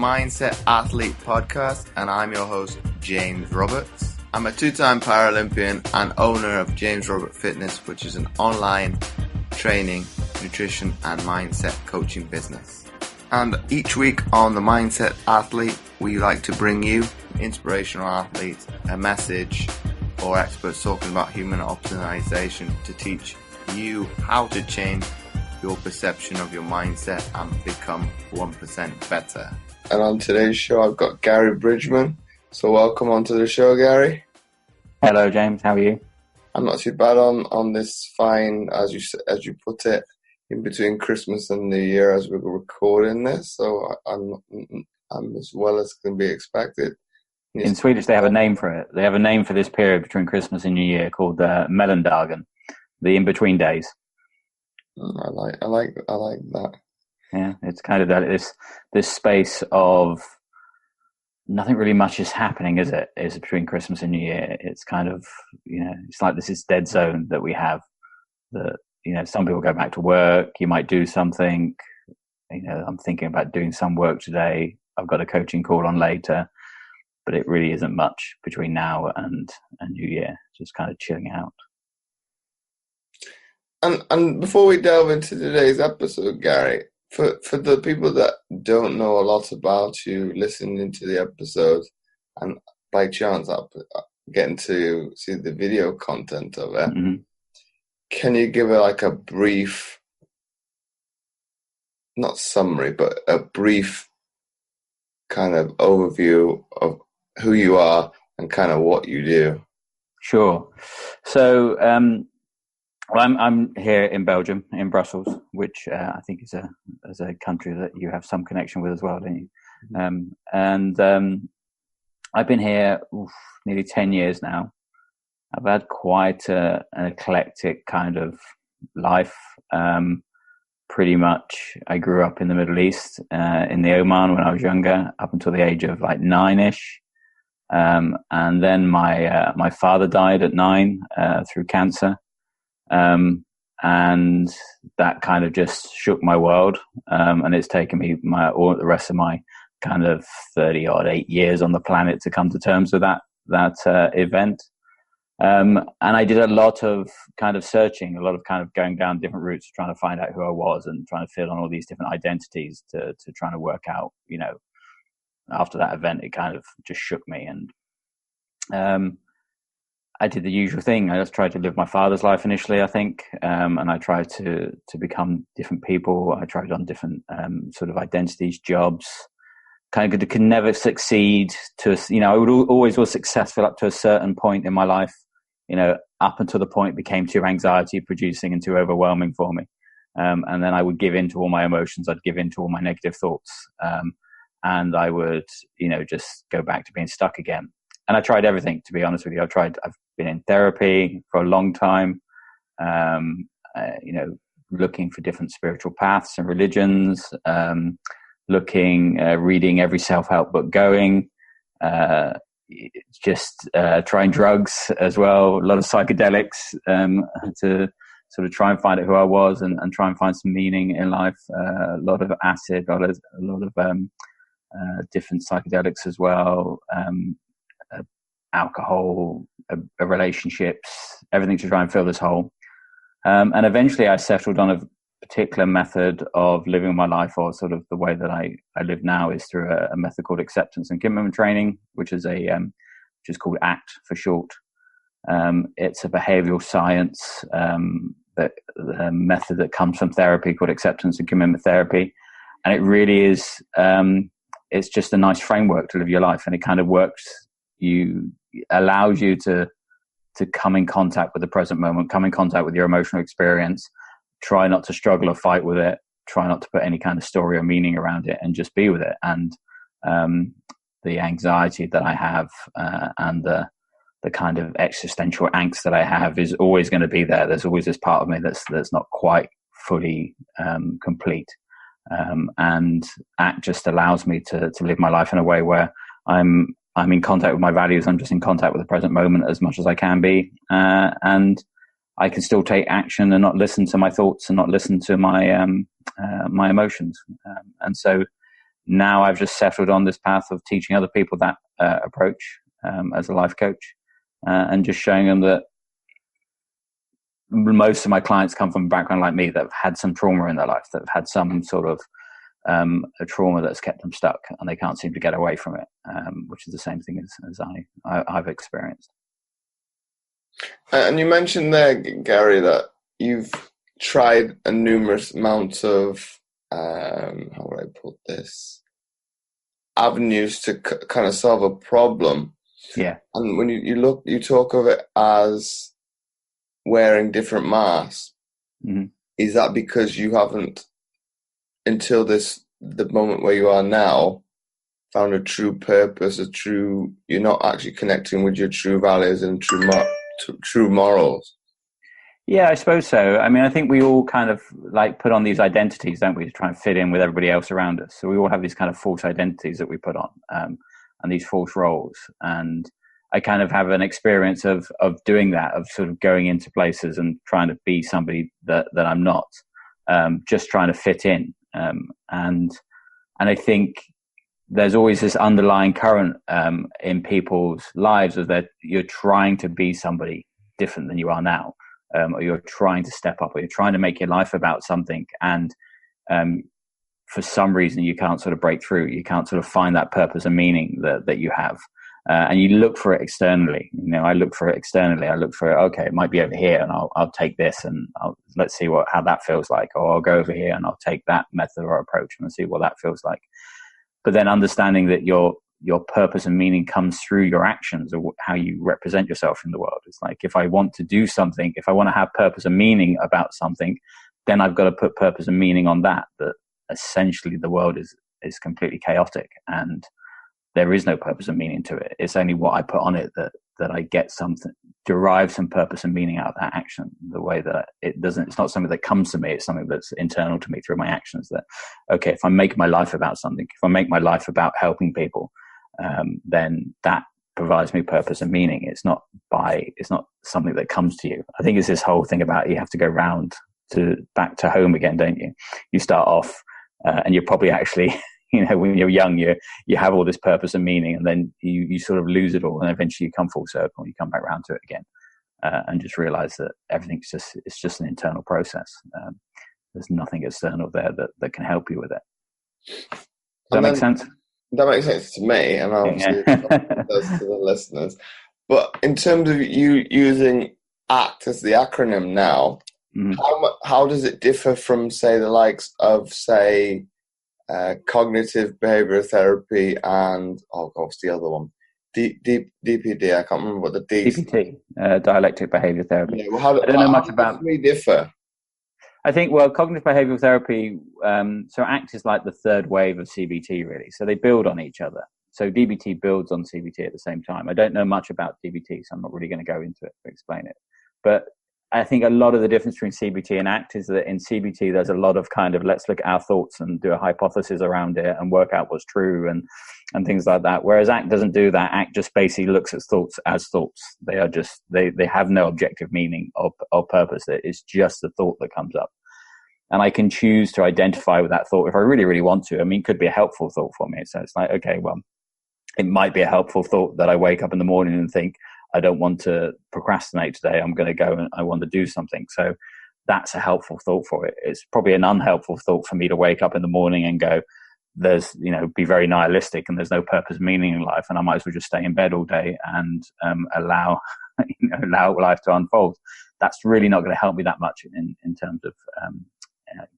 Mindset Athlete podcast, and I'm your host, James Roberts. I'm a two-time Paralympian and owner of James Robert Fitness, which is an online training, nutrition, and mindset coaching business. And each week on the Mindset Athlete, we like to bring you inspirational athletes, a message, or experts talking about human optimization to teach you how to change your perception of your mindset and become 1% better. And on today's show, I've got Gary Bridgeman. So welcome onto the show, Gary. Hello, James. How are you? I'm not too bad on this fine, as you put it, in between Christmas and New Year as we're recording this. So I'm as well as can be expected. In Swedish, they have a name for it. They have a name for this period between Christmas and New Year called mellandagen, the in-between days. I like that. Yeah, it's kind of that this space of nothing really much is happening, is it? Is between Christmas and New Year. It's kind of, it's like this is dead zone that we have. That some people go back to work. You might do something. I'm thinking about doing some work today. I've got a coaching call on later, but it really isn't much between now and New Year. Just kind of chilling out. And before we delve into today's episode, Gary, for the people that don't know a lot about you listening to the episode, and by chance getting to see the video content of it, mm-hmm. Can you give a brief, not summary, but a brief kind of overview of who you are and kind of what you do? Sure. So, I'm here in Belgium, in Brussels, which I think is a country that you have some connection with as well, don't you? Mm-hmm. I've been here nearly 10 years now. I've had quite an eclectic kind of life. Pretty much, I grew up in the Middle East, in the Oman when I was younger, up until the age of 9-ish. And then my father died at 9 through cancer. And that kind of just shook my world. And it's taken me the rest of my kind of 30-8 years on the planet to come to terms with that event. And I did a lot of kind of searching, a lot of kind of going down different routes, trying to find out who I was and trying to fill on all these different identities to trying to work out, after that event, it kind of just shook me. And, I did the usual thing. I just tried to live my father's life initially, I think, and I tried to become different people. I tried on different sort of identities, jobs. Kind of could never succeed I would always was successful up to a certain point in my life. Up until the point it became too anxiety producing and too overwhelming for me, and then I would give in to all my emotions. I'd give in to all my negative thoughts, and I would just go back to being stuck again. And I tried everything, to be honest with you. I've been in therapy for a long time, looking for different spiritual paths and religions, reading every self-help book going, trying drugs as well, a lot of psychedelics, to sort of try and find out who I was and try and find some meaning in life. A lot of acid, a lot of different psychedelics as well. Alcohol, relationships, everything to try and fill this hole. And eventually I settled on a particular method of living my life, or sort of the way that I live now is through a method called acceptance and commitment training, which is which is called A.C.T for short. It's a behavioral science, the method that comes from therapy called acceptance and commitment therapy. And it really is, it's just a nice framework to live your life, and it kind of works. Allows you to come in contact with the present moment, come in contact with your emotional experience, try not to struggle or fight with it, try not to put any kind of story or meaning around it, and just be with it. And the anxiety that I have and the kind of existential angst that I have is always going to be there. There's always this part of me that's not quite fully complete. And that just allows me to live my life in a way where I'm in contact with my values. I'm just in contact with the present moment as much as I can be. And I can still take action and not listen to my thoughts and not listen to my my emotions. And so now I've just settled on this path of teaching other people that approach as a life coach, and just showing them that most of my clients come from a background like me, that have had some trauma in their life, that have had some sort of a trauma that's kept them stuck and they can't seem to get away from it, which is the same thing as I've experienced. And you mentioned there, Gary, that you've tried a numerous amount of, how would I put this, avenues to kind of solve a problem. Yeah. And when you talk of it as wearing different masks. Mm-hmm. Is that because you haven't, until the moment where you are now, found a true purpose, you're not actually connecting with your true values and true morals? Yeah, I suppose so. I mean, I think we all kind of like put on these identities, don't we, to try and fit in with everybody else around us. So we all have these kind of false identities that we put on, and these false roles. And I kind of have an experience of doing that, of sort of going into places and trying to be somebody that I'm not, just trying to fit in. And I think there's always this underlying current in people's lives of that you're trying to be somebody different than you are now, or you're trying to step up, or you're trying to make your life about something. And for some reason, you can't sort of break through. You can't sort of find that purpose and meaning that you have. And you look for it externally. You know, I look for it externally. I look for it. Okay, it might be over here, and I'll take this, and let's see how that feels like. Or I'll go over here and I'll take that method or approach and see what that feels like. But then understanding that your purpose and meaning comes through your actions, or how you represent yourself in the world. It's like, if I want to do something, if I want to have purpose and meaning about something, then I've got to put purpose and meaning on that. That essentially the world is completely chaotic, and there is no purpose and meaning to it. It's only what I put on it that I get something, derive some purpose and meaning out of that action. The way that it's not something that comes to me. It's something that's internal to me through my actions. That, okay, if I make my life about something, if I make my life about helping people, then that provides me purpose and meaning. It's not something that comes to you. I think it's this whole thing about you have to go back to home again, don't you? You start off, and you're probably actually, when you're young, you have all this purpose and meaning, and then you sort of lose it all, and eventually you come full circle and you come back around to it again, and just realize that everything's just an internal process. There's nothing external there that can help you with it. Does that make sense? That makes sense to me, and obviously it does to the listeners. But in terms of you using ACT as the acronym now, mm-hmm. how does it differ from, say, the likes of, say, cognitive behavioral therapy and what's the other one? DPD. I can't remember what the D. DPT, dialectic behavior therapy. Yeah, well, I don't know much about. How do they differ? I think, cognitive behavioral therapy. So ACT is like the third wave of CBT, really. So they build on each other. So DBT builds on CBT at the same time. I don't know much about DBT, so I'm not really going to go into it to explain it. But I think a lot of the difference between CBT and ACT is that in CBT, there's a lot of kind of, let's look at our thoughts and do a hypothesis around it and work out what's true and things like that. Whereas ACT doesn't do that. ACT just basically looks at thoughts as thoughts. They are just, they have no objective meaning or purpose. It's just the thought that comes up. And I can choose to identify with that thought if I really, really want to. I mean, it could be a helpful thought for me. So it's like, okay, well, it might be a helpful thought that I wake up in the morning and think, I don't want to procrastinate today. I'm going to go and I want to do something. So that's a helpful thought for it. It's probably an unhelpful thought for me to wake up in the morning and go, be very nihilistic and there's no purpose, meaning in life. And I might as well just stay in bed all day and allow life to unfold. That's really not going to help me that much in terms of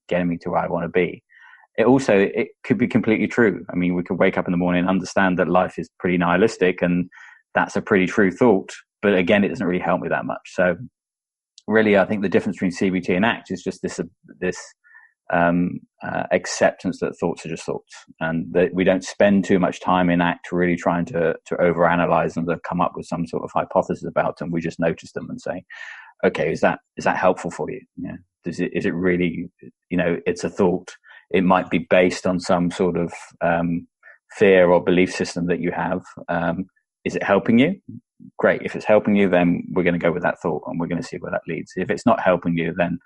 getting me to where I want to be. It could be completely true. I mean, we could wake up in the morning and understand that life is pretty nihilistic, and that's a pretty true thought. But again, it doesn't really help me that much. So really, I think the difference between CBT and ACT is just this acceptance that thoughts are just thoughts, and that we don't spend too much time in ACT really trying to overanalyze them, to come up with some sort of hypothesis about them. We just notice them and say, okay, is that helpful for you? Yeah. Is it really, it's a thought. It might be based on some sort of fear or belief system that you have. Is it helping you? Great. If it's helping you, then we're going to go with that thought and we're going to see where that leads. If it's not helping you, then,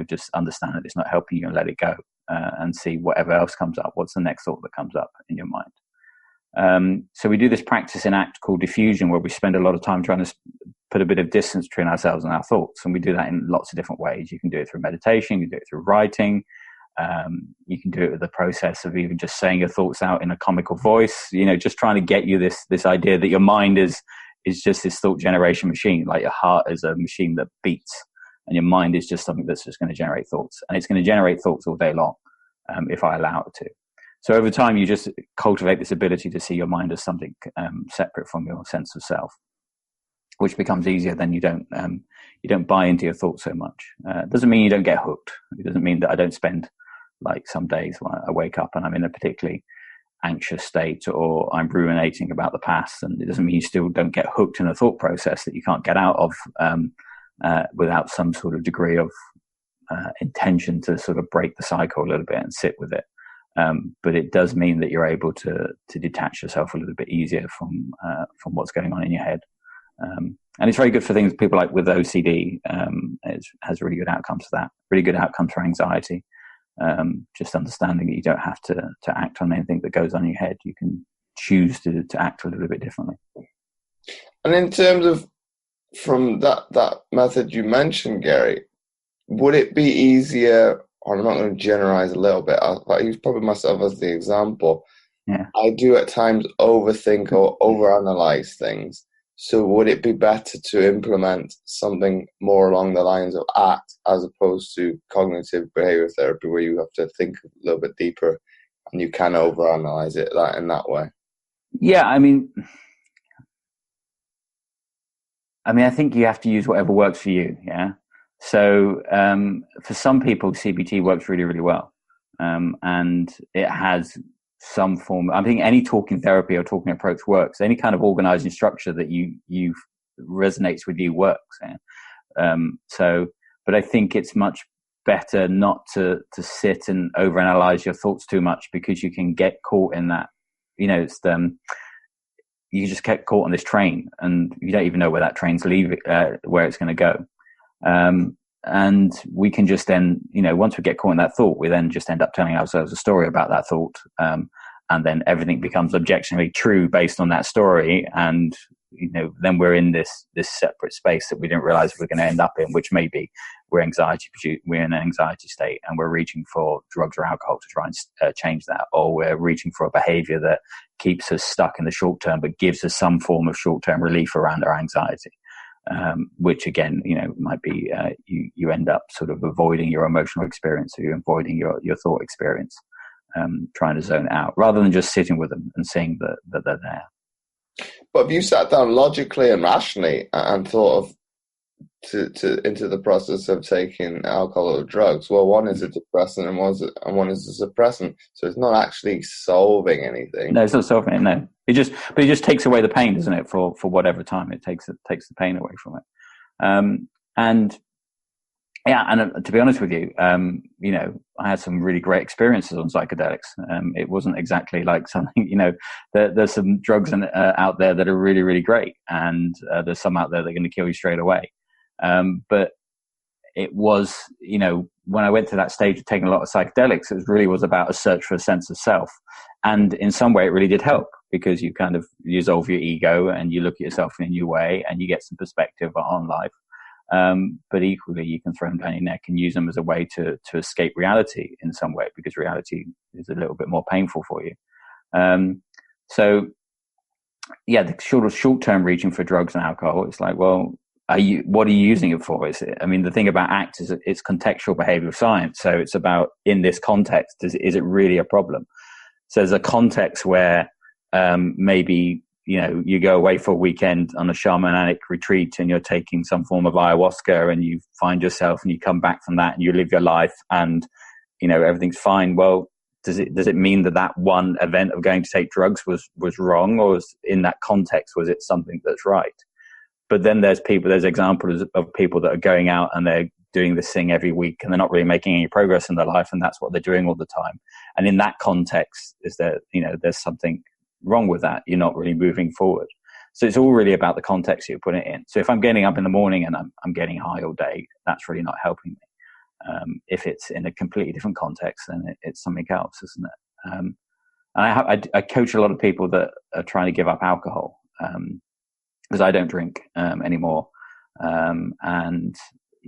just understand that it's not helping you and let it go. and see whatever else comes up. What's the next thought that comes up in your mind? So we do this practice in ACT called diffusion, where we spend a lot of time trying to put a bit of distance between ourselves and our thoughts. And we do that in lots of different ways. You can do it through meditation, you can do it through writing, you can do it with the process of even just saying your thoughts out in a comical voice, just trying to get you this idea that your mind is just this thought generation machine, like your heart is a machine that beats, and your mind is just something that's just going to generate thoughts. And it's going to generate thoughts all day long, if I allow it to. So over time, you just cultivate this ability to see your mind as something separate from your sense of self, which becomes easier. Then you don't buy into your thoughts so much. It doesn't mean you don't get hooked. It doesn't mean that I don't spend like some days when I wake up and I'm in a particularly anxious state, or I'm ruminating about the past. And it doesn't mean you still don't get hooked in a thought process that you can't get out of without some sort of degree of intention to sort of break the cycle a little bit and sit with it. But it does mean that you're able to detach yourself a little bit easier from what's going on in your head. And it's very good for things, people like with OCD, it has really good outcomes for that, really good outcomes for anxiety. Just understanding that you don't have to act on anything that goes on in your head. You can choose to act a little bit differently. And in terms of, from that method you mentioned, Gary, would it be easier, or I'm not going to generalize a little bit, I'll use probably myself as the example. Yeah. I do at times overthink or overanalyze things. So would it be better to implement something more along the lines of ACT as opposed to cognitive behavior therapy, where you have to think a little bit deeper and you can overanalyze it in that way? Yeah, I mean, I think you have to use whatever works for you. Yeah. So for some people, CBT works really, really well, and it has some form. I think any talking therapy or talking approach works. Any kind of organizing structure that you resonates with you works. Yeah? But I think it's much better not to sit and overanalyze your thoughts too much, because you can get caught in that. It's you just get caught on this train, and you don't even know where that train's leaving, where it's going to go. And we can just then, once we get caught in that thought, we then just end up telling ourselves a story about that thought. And then everything becomes objectively true based on that story. And, then we're in this separate space that we didn't realize we're going to end up in, which may be we're in an anxiety state, and we're reaching for drugs or alcohol to try and change that. Or we're reaching for a behavior that keeps us stuck in the short term, but gives us some form of short-term relief around our anxiety. Which again, might be you end up sort of avoiding your emotional experience, or you're avoiding your thought experience, trying to zone out rather than just sitting with them and seeing that they're there. But if you sat down logically and rationally and thought of into the process of taking alcohol or drugs, well, one is a depressant and one is a suppressant, so it's not actually solving anything. No, it's not solving it. No, it just takes away the pain, doesn't it? For whatever time it takes the pain away from it. And to be honest with you, I had some really great experiences on psychedelics. It wasn't exactly like something, there's some drugs out there that are really, really great, and there's some out there that are going to kill you straight away. But it was, when I went to that stage of taking a lot of psychedelics, it really was about a search for a sense of self. And in some way it really did help, because you kind of dissolve your ego and you look at yourself in a new way and you get some perspective on life. But equally, you can throw them down your neck and use them as a way to escape reality in some way, because reality is a little bit more painful for you. The short-term reaching for drugs and alcohol, it's like, well, what are you using it for? The thing about ACT is it's contextual behavioral science. So it's about, in this context, is it really a problem? So there's a context where maybe, you go away for a weekend on a shamanic retreat and you're taking some form of ayahuasca and you find yourself, and you come back from that and you live your life and, everything's fine. Well, does it mean that one event of going to take drugs was wrong, or in that context, was it something that's right? But then there's examples of people that are going out and they're doing this thing every week and they're not really making any progress in their life, and that's what they're doing all the time. And in that context, there's something wrong with that. You're not really moving forward. So it's all really about the context you put it in. So if I'm getting up in the morning and I'm getting high all day, that's really not helping me. If it's in a completely different context, then it's something else, isn't it? And I coach a lot of people that are trying to give up alcohol, because I don't drink anymore. And,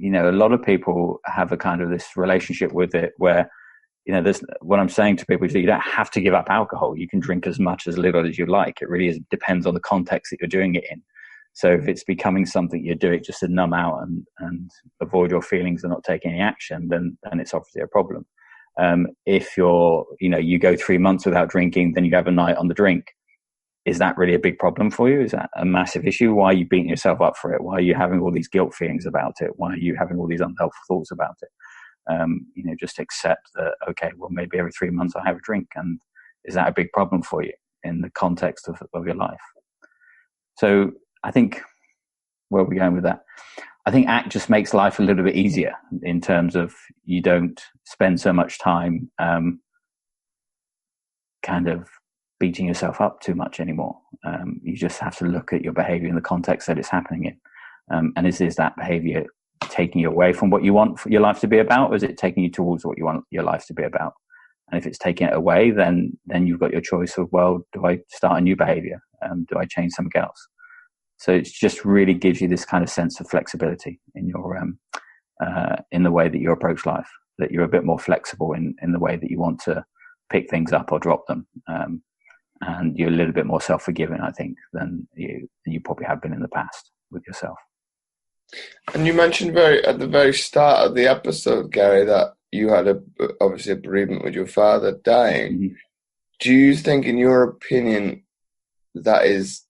a lot of people have a kind of this relationship with it where, there's what I'm saying to people is that you don't have to give up alcohol. You can drink as much, as little as you like. It really depends on the context that you're doing it in. So if it's becoming something you do it just to numb out and avoid your feelings and not take any action, then it's obviously a problem. If you go 3 months without drinking, then you have a night on the drink. Is that really a big problem for you? Is that a massive issue? Why are you beating yourself up for it? Why are you having all these guilt feelings about it? Why are you having all these unhelpful thoughts about it? Just accept that, okay, well, maybe every 3 months I have a drink. And is that a big problem for you in the context of your life? So I think, where are we going with that? I think ACT just makes life a little bit easier in terms of you don't spend so much time kind of beating yourself up too much anymore. You just have to look at your behavior in the context that it's happening in. And is that behavior taking you away from what you want for your life to be about, or is it taking you towards what you want your life to be about? And if it's taking it away, then you've got your choice of, well, do I start a new behavior? Do I change something else? So it just really gives you this kind of sense of flexibility in your in the way that you approach life, that you're a bit more flexible in the way that you want to pick things up or drop them. And you're a little bit more self-forgiving, I think, than you probably have been in the past with yourself. And you mentioned at the very start of the episode, Gary, that you had obviously a bereavement with your father dying. Mm-hmm. Do you think, in your opinion, that is,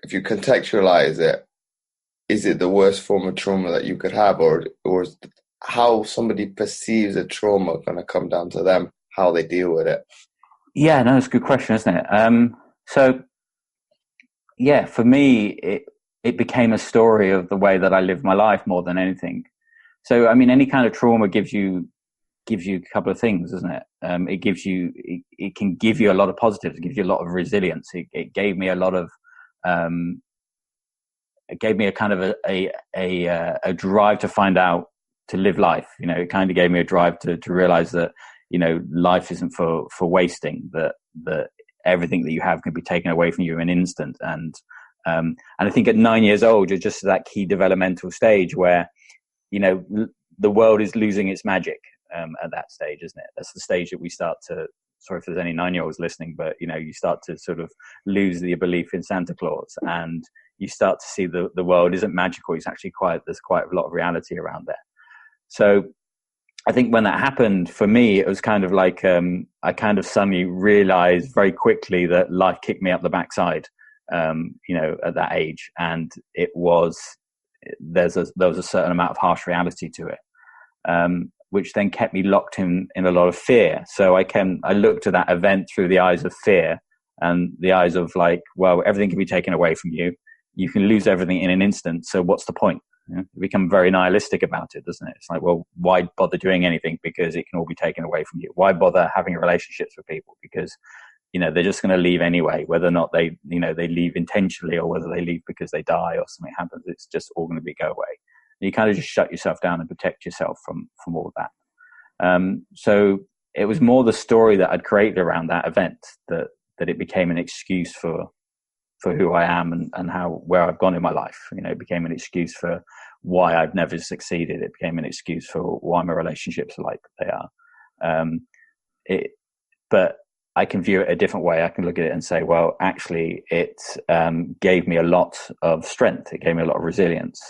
if you contextualize it, is it the worst form of trauma that you could have, or is how somebody perceives a trauma going to come down to them, how they deal with it? Yeah, no, it's a good question, isn't it? So, yeah, for me, it became a story of the way that I lived my life more than anything. So, I mean, any kind of trauma gives you a couple of things, doesn't it? It can give you a lot of positives. It gives you a lot of resilience. It gave me a lot of, it gave me a kind of a drive to find out, to live life. It kind of gave me a drive to realize that, life isn't for wasting, that everything that you have can be taken away from you in an instant. And I think at 9 years old, you're just at that key developmental stage where, the world is losing its magic at that stage, isn't it? That's the stage that we start to, sorry if there's any 9-year-olds listening, but, you start to sort of lose the belief in Santa Claus, and you start to see the world isn't magical. It's actually there's quite a lot of reality around there. So I think when that happened for me, it was kind of like, I kind of suddenly realized very quickly that life kicked me up the backside, at that age. And there was a certain amount of harsh reality to it, which then kept me locked in a lot of fear. So I looked at that event through the eyes of fear and the eyes of like, well, everything can be taken away from you. You can lose everything in an instant. So what's the point? You become very nihilistic about it, doesn't it? It's like, well, why bother doing anything? Because it can all be taken away from you. Why bother having relationships with people? Because, they're just going to leave anyway, whether or not they leave intentionally or whether they leave because they die or something happens. It's just all going to go away. And you kind of just shut yourself down and protect yourself from all of that. So it was more the story that I'd created around that event that it became an excuse for who I am and where I've gone in my life. It became an excuse for why I've never succeeded. It became an excuse for why my relationships are like they are. But I can view it a different way. I can look at it and say, well, actually, it gave me a lot of strength. It gave me a lot of resilience.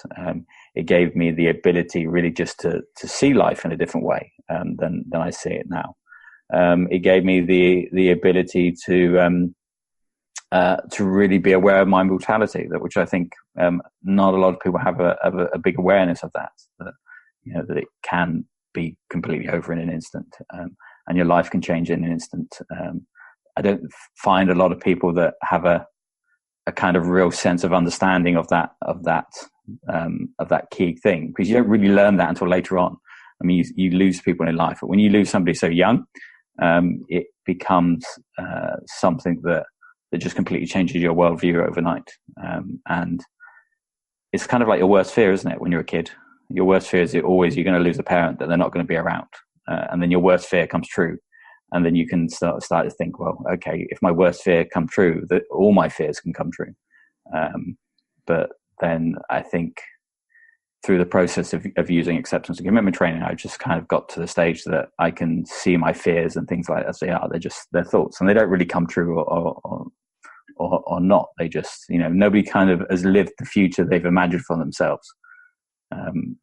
It gave me the ability really just to see life in a different way than I see it now. It gave me the ability to really be aware of my mortality, which I think not a lot of people have a big awareness of that it can be completely over in an instant, and your life can change in an instant. I don't find a lot of people that have a kind of real sense of understanding of that key thing, because you don't really learn that until later on. I mean, you lose people in life, but when you lose somebody so young, it becomes something that just completely changes your worldview overnight. And it's kind of like your worst fear, isn't it, when you're a kid? Your worst fear is always you're going to lose a parent, that they're not going to be around. And then your worst fear comes true. And then you can start to think, well, okay, if my worst fear come true, that all my fears can come true. But then I think through the process of using acceptance and commitment training, I just kind of got to the stage that I can see my fears and things like that as they are. They're just their thoughts, and they don't really come true or not. They just, nobody kind of has lived the future they've imagined for themselves.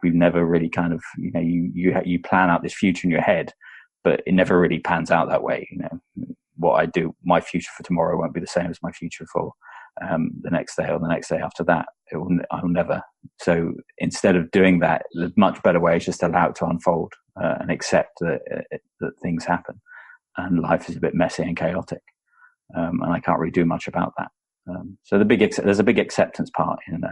We've never really kind of, you plan out this future in your head, but it never really pans out that way. What I do, my future for tomorrow won't be the same as my future for the next day or the next day after that. I'll never. So instead of doing that, the much better way is just allow it to unfold and accept that things happen, and life is a bit messy and chaotic, and I can't really do much about that. So there's a big acceptance part in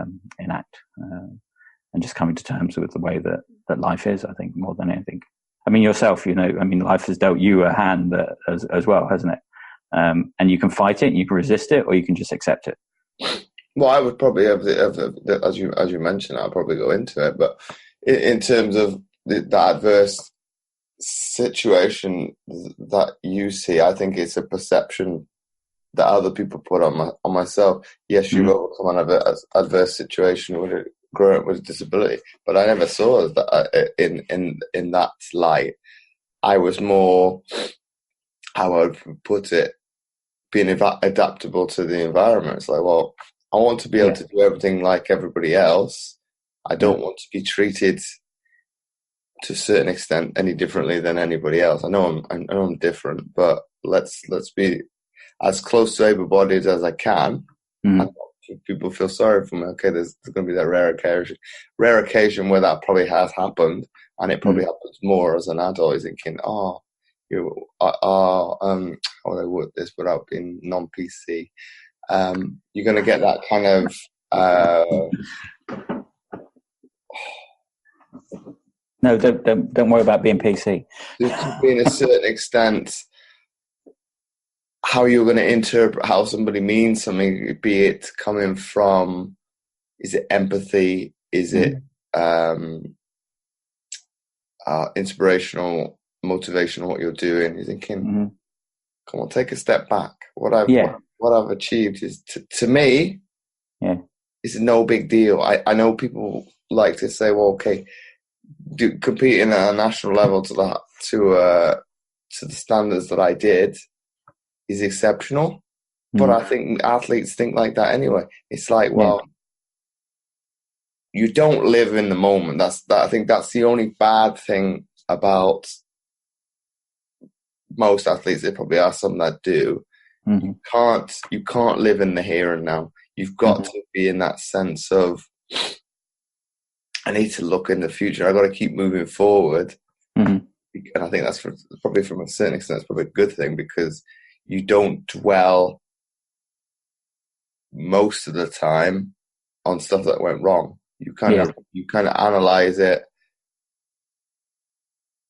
ACT, and just coming to terms with the way that life is. I think more than anything. I mean, yourself, life has dealt you a hand as well, hasn't it? And you can fight it, and you can resist it, or you can just accept it. Well, I would probably have as you mentioned, I'll probably go into it. But in terms of the adverse situation that you see, I think it's a perception that other people put on myself. Yes, you've overcome an adverse situation with growing up with a disability, but I never saw that in that light. I was more, how I would put it, being adaptable to the environment. It's like, well, I want to be able to do everything like everybody else. I don't want to be treated to a certain extent any differently than anybody else. I know I'm different, but let's be as close to able-bodied as I can. And people feel sorry for me. Okay, there's going to be that rare occasion where that probably has happened, and it probably happens more as an adult. You're thinking, they would this without being non-PC. You're going to get that kind of. No, don't worry about being PC. To be in a certain extent, how you're going to interpret how somebody means something, be it coming from, is it empathy? Is it inspirational, motivational? What you're doing? You're thinking, come on, take a step back. What I've achieved is to me, it's no big deal. I know people like to say, well, okay, competing at a national level to the standards that I did is exceptional, but I think athletes think like that anyway. It's like, well, you don't live in the moment. I think that's the only bad thing about most athletes. There probably are some that do. You can't live in the here and now. You've got to be in that sense of, I need to look in the future. I've got to keep moving forward. And I think that's probably from a certain extent, it's probably a good thing, because you don't dwell most of the time on stuff that went wrong. You kind of analyze it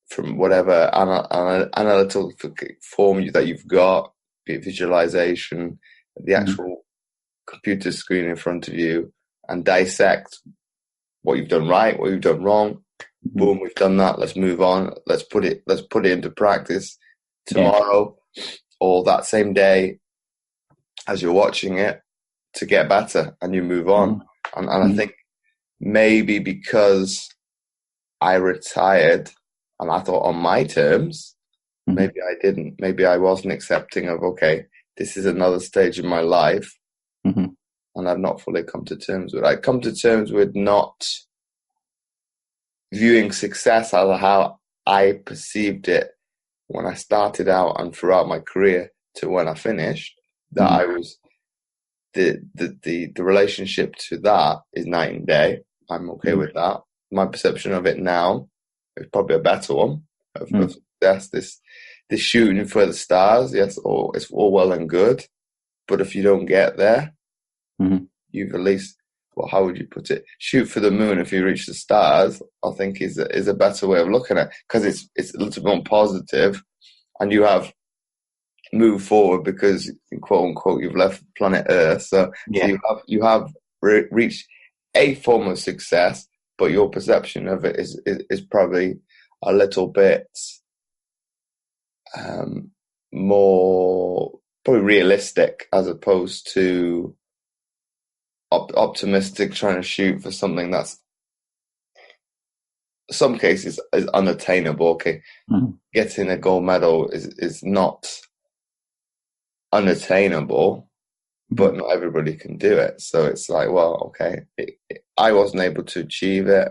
from whatever analytical form that you've got, be it visualization, the actual computer screen in front of you, and dissect what you've done right, what you've done wrong. Boom, we've done that. Let's move on. Let's put it into practice tomorrow or that same day as you're watching it to get better, and you move on. And I think maybe because I retired and I thought on my terms, maybe I didn't. Maybe I wasn't accepting of, okay, this is another stage in my life, and I've not fully come to terms with it. I come to terms with not viewing success as how I perceived it when I started out and throughout my career to when I finished. That I was the relationship to that is night and day. I'm okay with that. My perception of it now is probably a better one of success. This shooting for the stars, yes, it's all well and good, but if you don't get there, you've at least, well, how would you put it? Shoot for the moon if you reach the stars, I think is a better way of looking at it, because it's a little bit more positive, and you have moved forward because, quote unquote, you've left planet Earth. So you have reached a form of success, but your perception of it is probably a little bit more probably realistic as opposed to optimistic, trying to shoot for something that's some cases is unattainable. Okay, getting a gold medal is not unattainable, but not everybody can do it. So it's like, well, okay, I wasn't able to achieve it.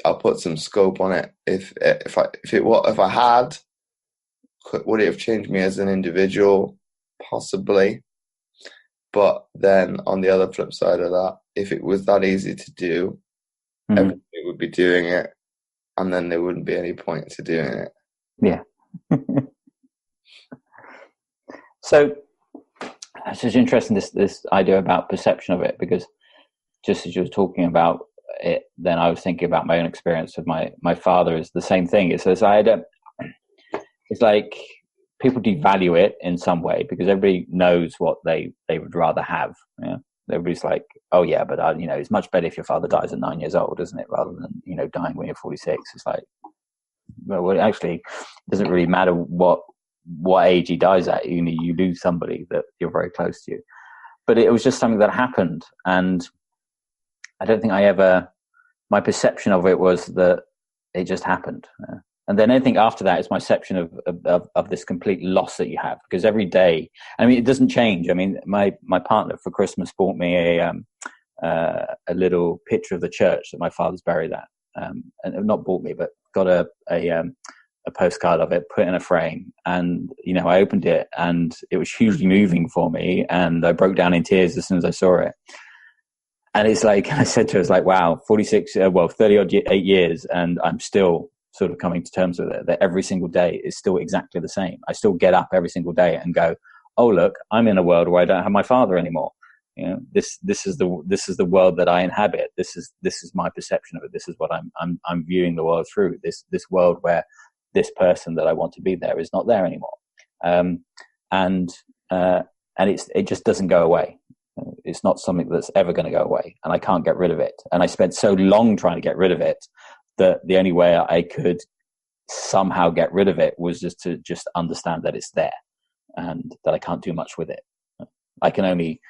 I'll put some scope on it. If I had, would it have changed me as an individual? Possibly. But then on the other flip side of that, if it was that easy to do, everybody would be doing it, and then there wouldn't be any point to doing it. Yeah. So it's just interesting, this idea about perception of it, because just as you were talking about it, then I was thinking about my own experience with my father. Is the same thing. It's like people devalue it in some way because everybody knows what they would rather have. Yeah, everybody's like, oh yeah, but it's much better if your father dies at 9 years old, isn't it, rather than dying when you're 46. It's like, well, actually, it doesn't really matter what age he dies at. You lose somebody that you're very close to. But it was just something that happened, and I don't think my perception of it was that it just happened. And then anything after that is my perception of this complete loss that you have, because every day, I mean, it doesn't change. I mean, my partner for Christmas bought me a little picture of the church that my father's buried at, and not bought me, but got a postcard of it, put in a frame, and I opened it, and it was hugely moving for me, and I broke down in tears as soon as I saw it. And it's like, I said to her, it's like, wow, 38 years, and I'm still sort of coming to terms with it, that every single day is still exactly the same. I still get up every single day and go, oh, look, I'm in a world where I don't have my father anymore. This is the world that I inhabit. This is my perception of it. This is what I'm viewing the world through. This world where this person that I want to be there is not there anymore. And it just doesn't go away. It's not something that's ever going to go away, and I can't get rid of it. And I spent so long trying to get rid of it that the only way I could somehow get rid of it was just to understand that it's there and that I can't do much with it. I can only,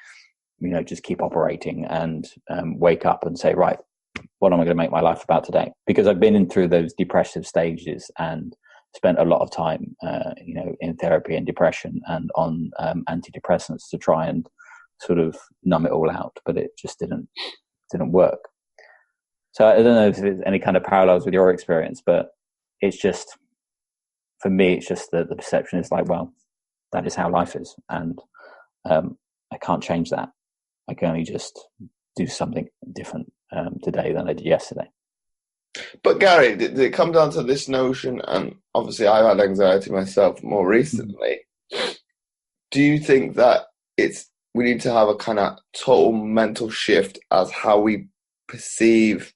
just keep operating and wake up and say, right, what am I going to make my life about today? Because I've been through those depressive stages and spent a lot of time, in therapy and depression and on antidepressants to try and sort of numb it all out, but it just didn't work. So I don't know if there's any kind of parallels with your experience, but it's just, for me, it's just that the perception is like, well, that is how life is, and I can't change that. I can only just do something different today than I did yesterday. But Gary, did it come down to this notion, and obviously I've had anxiety myself more recently, do you think that we need to have a kind of total mental shift as how we perceive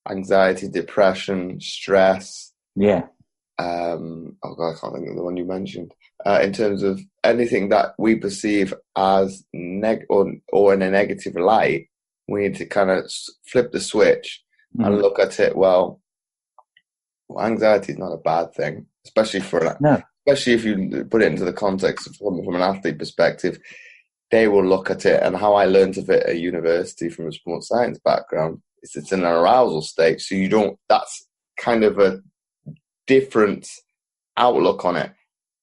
anxiety, depression, stress? Yeah. Oh God, I can't think of the one you mentioned. In terms of anything that we perceive as or in a negative light, we need to kind of flip the switch and look at it. Well, anxiety is not a bad thing, especially especially if you put it into the context of from an athlete perspective. They will look at it, and how I learned of it at university from a sports science background is it's in an arousal state. So that's kind of a different outlook on it.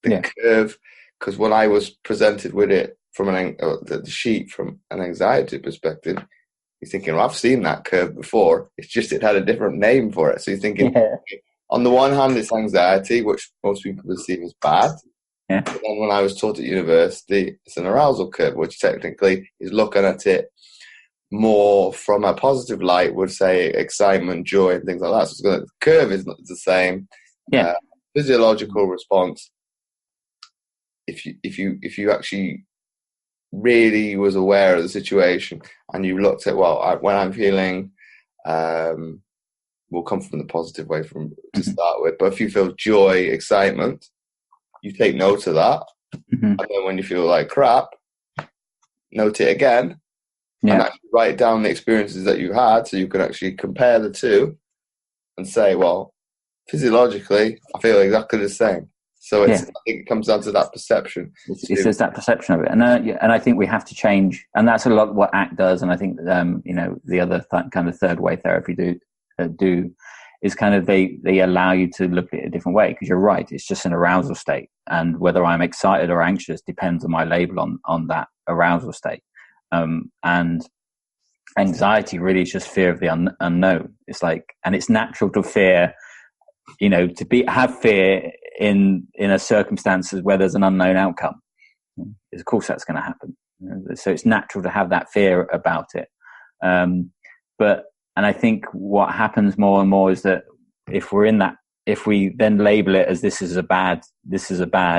The curve, because when I was presented with it from the sheet from an anxiety perspective, you're thinking, well, I've seen that curve before. It's just it had a different name for it. So you're thinking, on the one hand, it's anxiety, which most people perceive as bad. Yeah. But then when I was taught at university, it's an arousal curve, which technically is looking at it more from a positive light, would say excitement, joy, and things like that. So the curve is not the same. Yeah. Physiological response. If you actually really was aware of the situation and you looked at, when I'm feeling, we'll come from the positive way to start with. But if you feel joy, excitement, you take note of that. And then when you feel like crap, note it again. and Yeah. actually write down the experiences that you had, so you can actually compare the two and say, well, physiologically, I feel exactly the same. So I think it comes down to that perception. It's just that perception of it, and I think we have to change, and that's a lot what ACT does. And I think the other kind of third way therapy do is kind of they allow you to look at it a different way, because you're right, it's just an arousal state, and whether I'm excited or anxious depends on my label on that arousal state. And anxiety really is just fear of the unknown. It's like, and it's natural to fear, to have fear in a circumstances where there's an unknown outcome. Of course that's going to happen. So it's natural to have that fear about it. And I think what happens more and more is that if we then label it as this is a bad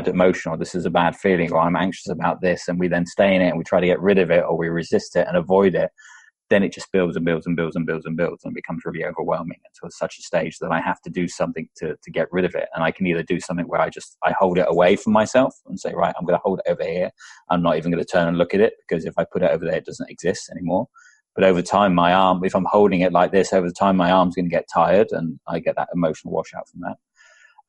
emotion, or this is a bad feeling, or I'm anxious about this, and we then stay in it and we try to get rid of it, or we resist it and avoid it, then it just builds and builds and builds and builds and builds, and becomes really overwhelming until such a stage that I have to do something to get rid of it. And I can either do something where I hold it away from myself and say, right, I'm going to hold it over here. I'm not even going to turn and look at it, because if I put it over there, it doesn't exist anymore. But over time, my arm, if I'm holding it like this, over time, my arm's going to get tired, and I get that emotional washout from that.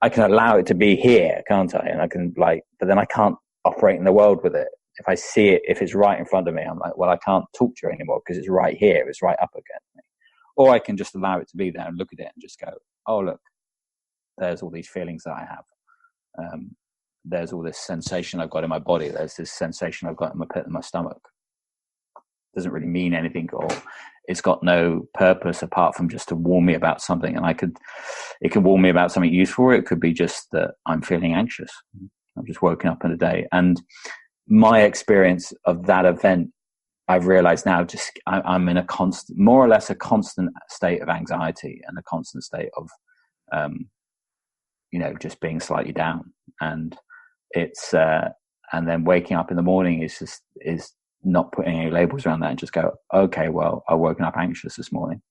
I can allow it to be here, can't I? And I can but then I can't operate in the world with it. If I see it, if it's right in front of me, I'm like, well, I can't talk to you anymore because it's right here. It's right up against me. Or I can just allow it to be there and look at it and just go, oh, look, there's all these feelings that I have. There's all this sensation I've got in my body. There's this sensation I've got in my pit of my stomach. Doesn't really mean anything, or it's got no purpose apart from just to warn me about something. And it could warn me about something useful, or it could be just that I'm feeling anxious. I'm just woken up in a day. And my experience of that event, I've realized now, I'm in more or less a constant state of anxiety, and a constant state of, just being slightly down. And it's, and then waking up in the morning is not putting any labels around that, and just go, okay, well, I've woken up anxious this morning.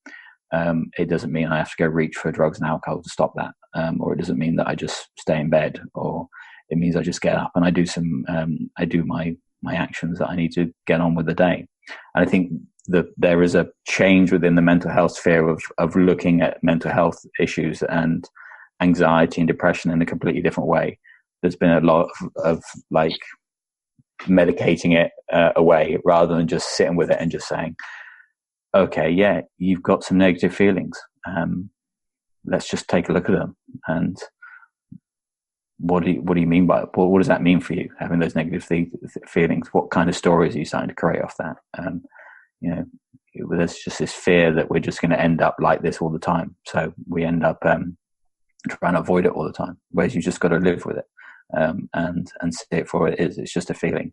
It doesn't mean I have to go reach for drugs and alcohol to stop that. Or it doesn't mean that I just stay in bed, or it means I just get up and I do my actions that I need to get on with the day. And I think that there is a change within the mental health sphere of looking at mental health issues and anxiety and depression in a completely different way. There's been a lot of medicating it away, rather than just sitting with it and just saying, okay, yeah, you've got some negative feelings. Let's just take a look at them. And what do you mean by it? What does that mean for you, having those negative feelings? What kind of stories are you starting to create off that? There's just this fear that we're just going to end up like this all the time. So we end up trying to avoid it all the time, whereas you just got to live with it and see it for what it is. It's just a feeling.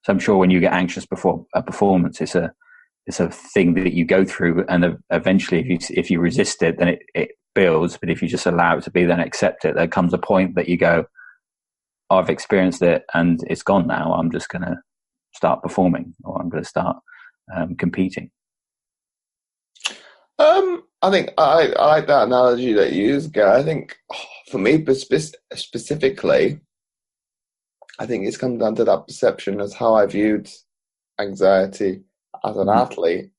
So I'm sure when you get anxious before a performance, it's a thing that you go through, and eventually if you resist it, then it builds. But if you just allow it to be, then accept it, there comes a point that you go, I've experienced it and it's gone now. I'm just going to start performing, or I'm going to start competing. I think I like that analogy that you use, Gary. I think for me specifically, I think it's come down to that perception as how I viewed anxiety as an athlete,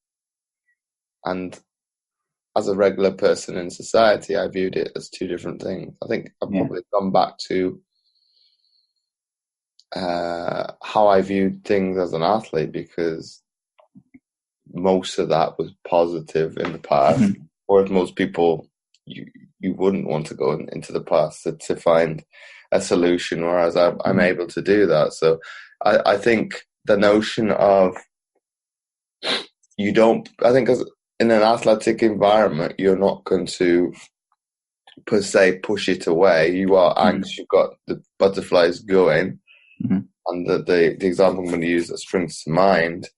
and as a regular person in society, I viewed it as two different things. I think I've probably gone back to how I viewed things as an athlete, because most of that was positive in the past, whereas most people, you wouldn't want to go into the past to find a solution, whereas I'm able to do that. So I think the notion of I think as in an athletic environment, you're not going to per se push it away. You are anxious, you've got the butterflies going. And the example I'm going to use that springs to mind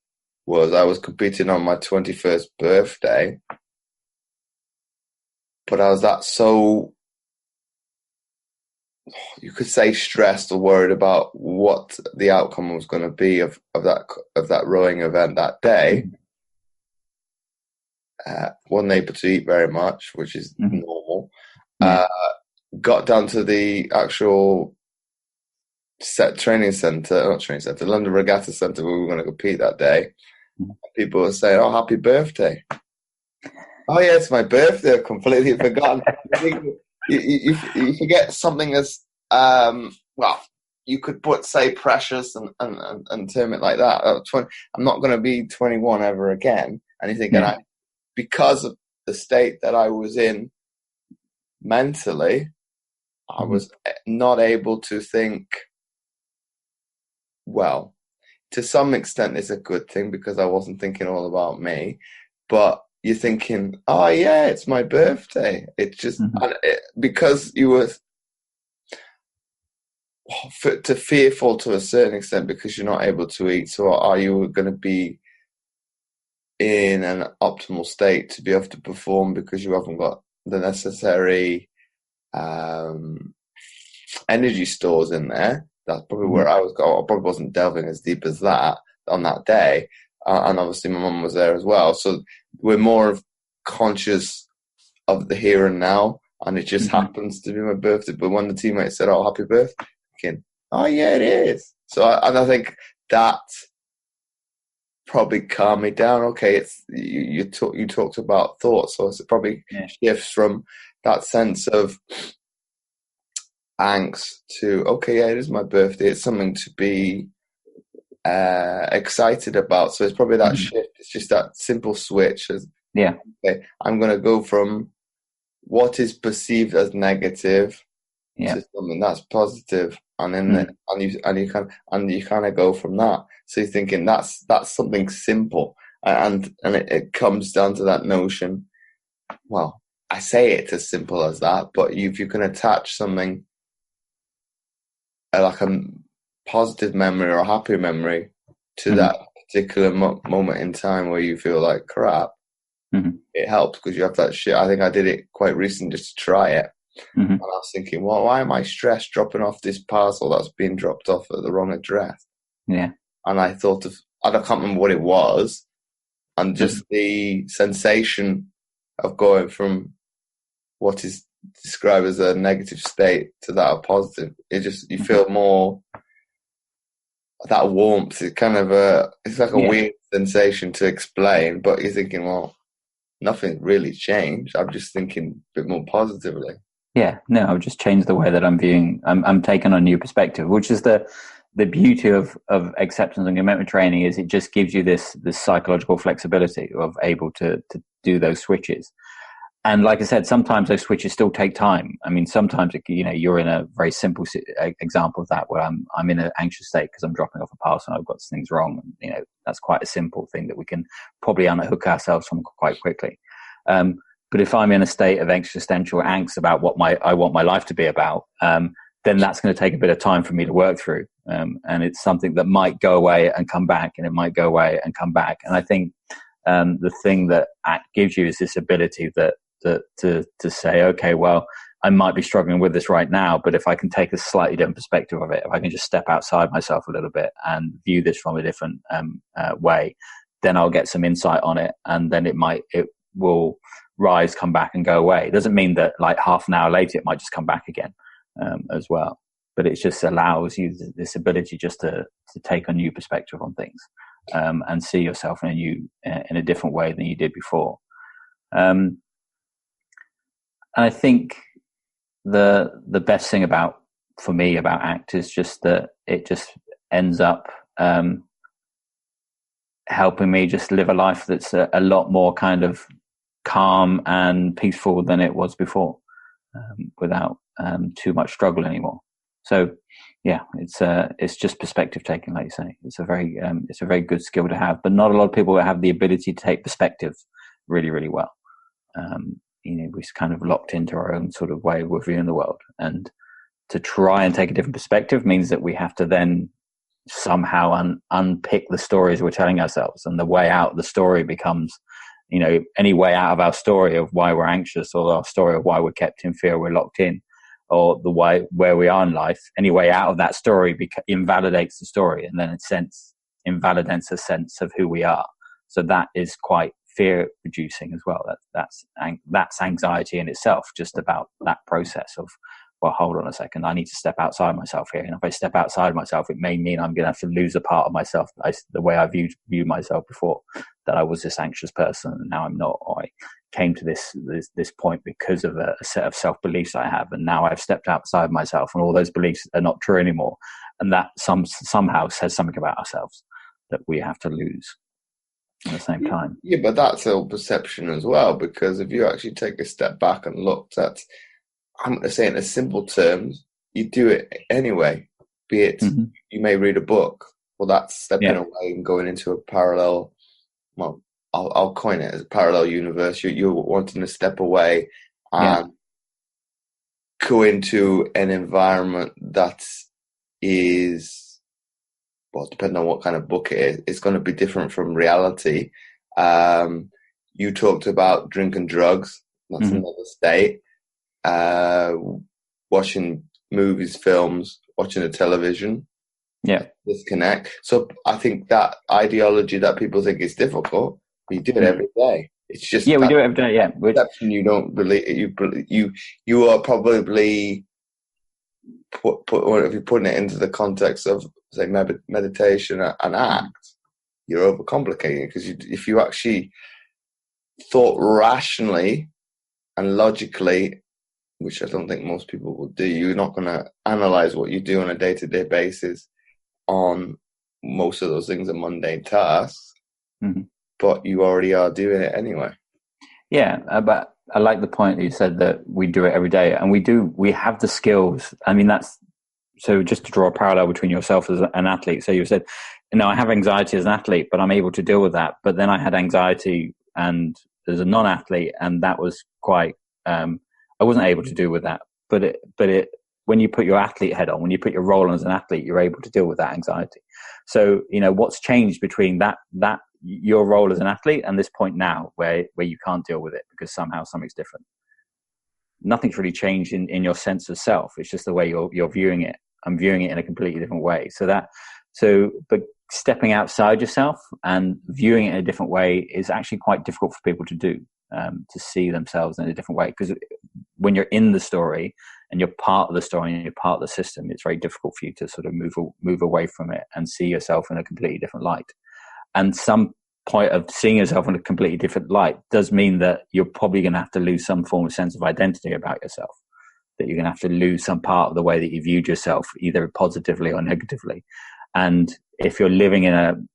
was I was competing on my 21st birthday, but I was so, you could say, stressed or worried about what the outcome was going to be of that rowing event that day. Wasn't able to eat very much, which is normal. Got down to the actual London Regatta Centre, where we were going to compete that day. People will say, "Oh, happy birthday." Oh yeah, it's my birthday. I've completely forgotten. You forget something as well. You could say precious and term it like that. I'm not going to be 21 ever again. And you think, because of the state that I was in mentally, I was not able to think. Well, to some extent, it's a good thing because I wasn't thinking all about me, but you're thinking, oh yeah, it's my birthday. It's just because you were fearful to a certain extent because you're not able to eat. So are you going to be in an optimal state to be able to perform because you haven't got the necessary energy stores in there? That's probably where I was going. I probably wasn't delving as deep as that on that day. And obviously my mum was there as well. So we're more conscious of the here and now. And it just happens to be my birthday. But when the teammates said, "Oh, happy birthday," thinking, "Oh, yeah, it is." So I think that probably calmed me down. Okay, it's you talked about thoughts. So it probably shifts from that sense of angst to, okay, yeah, it is my birthday. It's something to be excited about. So it's probably that shift. It's just that simple switch. Okay, I'm going to go from what is perceived as negative to something that's positive, and then you kind of go from that. So you're thinking that's something simple, and it comes down to that notion. Well, I say it's as simple as that, but if you can attach something like a positive memory or a happy memory to that particular moment in time where you feel like crap, it helps because you have that shit. I think I did it quite recently just to try it. And I was thinking, well, why am I stressed dropping off this parcel that's being dropped off at the wrong address? Yeah. And I thought I can't remember what it was. And just the sensation of going from what is described as a negative state to that of positive. It just, you feel more that warmth. It's kind of it's like a weird sensation to explain, but you're thinking, well, nothing really changed. I'm just thinking a bit more positively. Yeah, no, I've just changed the way that I'm viewing. I'm taking on a new perspective, which is the beauty of acceptance and commitment training. Is it just gives you this psychological flexibility of able to do those switches. And like I said, sometimes those switches still take time. I mean, sometimes you're in a very simple example of that where I'm in an anxious state because I'm dropping off a parcel and I've got things wrong. And, that's quite a simple thing that we can probably unhook ourselves from quite quickly. But if I'm in a state of existential angst about what I want my life to be about, then that's going to take a bit of time for me to work through. And it's something that might go away and come back, and it might go away and come back. And I think the thing that ACT gives you is this ability to say, okay, well, I might be struggling with this right now, but if I can take a slightly different perspective of it, if I can just step outside myself a little bit and view this from a different way, then I'll get some insight on it, and then it will rise, come back, and go away. It doesn't mean that like half an hour later it might just come back again as well, but it just allows you this ability just to take a new perspective on things and see yourself in a different way than you did before. And I think the best thing for me about ACT is just that it just ends up helping me just live a life that's a lot more kind of calm and peaceful than it was before, without too much struggle anymore. So yeah, it's just perspective taking, like you say. It's a very good skill to have, but not a lot of people have the ability to take perspective really, really well. We're kind of locked into our own sort of way of viewing the world, and to try and take a different perspective means that we have to then somehow unpick the stories we're telling ourselves, and the way out of the story becomes, any way out of our story of why we're anxious, or our story of why we're kept in fear, we're locked in, or the way where we are in life, any way out of that story invalidates the story, and then in a sense invalidates a sense of who we are. So that is quite fear producing as well. That's anxiety in itself, just about that process of well, hold on a second, I need to step outside myself here. And if I step outside myself, it may mean I'm going to have to lose a part of myself, the way I viewed myself before, that I was this anxious person and now I'm not. Or I came to this point because of a set of self-beliefs I have, and now I've stepped outside myself and all those beliefs are not true anymore. And that somehow says something about ourselves that we have to lose at the same time. Yeah, but that's all perception as well, because if you actually take a step back and looked at, I'm going to say in simple terms, you do it anyway. Be it you may read a book, well, that's stepping away and going into a parallel. Well, I'll coin it as a parallel universe. You're wanting to step away and go into an environment that is, well, depending on what kind of book it is, it's going to be different from reality. You talked about drinking drugs. That's another state. Watching movies, films, watching the television. Disconnect. So I think that ideology that people think is difficult, you do it every day. It's just we do it every day. Yeah, perception you don't believe. You are probably if you're putting it into the context of, say, meditation and ACT, you're overcomplicating, because if you actually thought rationally and logically, which I don't think most people will do, you're not going to analyze what you do on a day-to-day basis on most of those things are mundane tasks, but you already are doing it anyway. Yeah, but I like the point that you said that we do it every day, and we have the skills. I mean, that's, so just to draw a parallel between yourself as an athlete. So you said, I have anxiety as an athlete, but I'm able to deal with that. But then I had anxiety and as a non-athlete, and that was quite, I wasn't able to deal with that. But when you put your athlete head on, when you put your role on as an athlete, you're able to deal with that anxiety. So, what's changed between that your role as an athlete and this point now where you can't deal with it because somehow something's different? Nothing's really changed in your sense of self. It's just the way you're viewing it. I'm viewing it in a completely different way. But stepping outside yourself and viewing it in a different way is actually quite difficult for people to do, to see themselves in a different way. Because when you're in the story and you're part of the story and you're part of the system, it's very difficult for you to sort of move away from it and see yourself in a completely different light. And some point of seeing yourself in a completely different light does mean that you're probably going to have to lose some form of sense of identity about yourself, that you're going to have to lose some part of the way that you viewed yourself, either positively or negatively. And if you're living in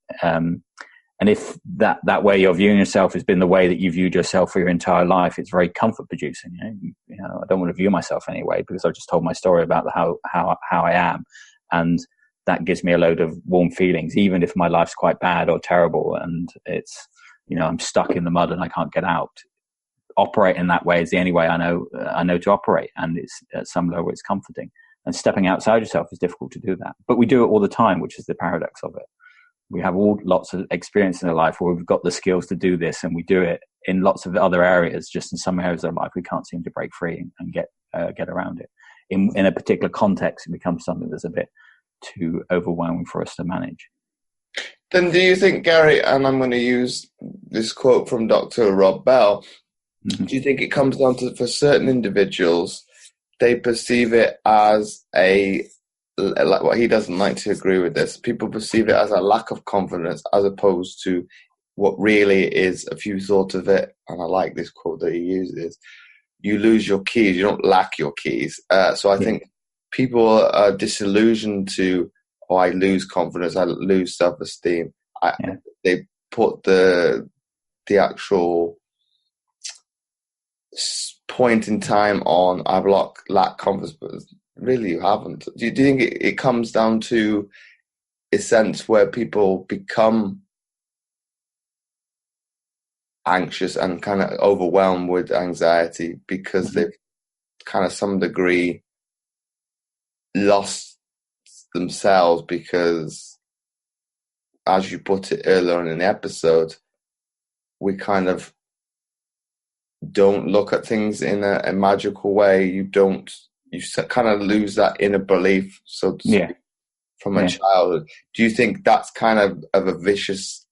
and if that way you're viewing yourself has been the way that you viewed yourself for your entire life, it's very comfort producing. I don't want to view myself anyway because I've just told my story about how I am, and that gives me a load of warm feelings, even if my life's quite bad or terrible and it's, I'm stuck in the mud and I can't get out. Operate in that way is the only way I know to operate, and it's at some level it's comforting. And stepping outside yourself is difficult to do that, but we do it all the time, which is the paradox of it. We have lots of experience in our life where we've got the skills to do this, and we do it in lots of other areas. Just in some areas of life, we can't seem to break free and get around it. In a particular context, it becomes something that's a bit too overwhelming for us to manage. Then do you think, Gary, and I'm going to use this quote from Dr. Rob Bell, do you think it comes down to, for certain individuals, they perceive it as well, he doesn't like to agree with this. People perceive it as a lack of confidence as opposed to what really is, if you thought of it, and I like this quote that he uses, you lose your keys, you don't lack your keys. So I think people are disillusioned to, I lose confidence, I lose self-esteem. They put the actual point in time on, I've lacked confidence, but really you haven't. Do you think it comes down to a sense where people become anxious and kind of overwhelmed with anxiety because they've kind of some degree lost themselves? Because, as you put it earlier on in the episode, we kind of don't look at things in a magical way. You kind of lose that inner belief, so to speak, from a childhood. Do you think that's kind of a vicious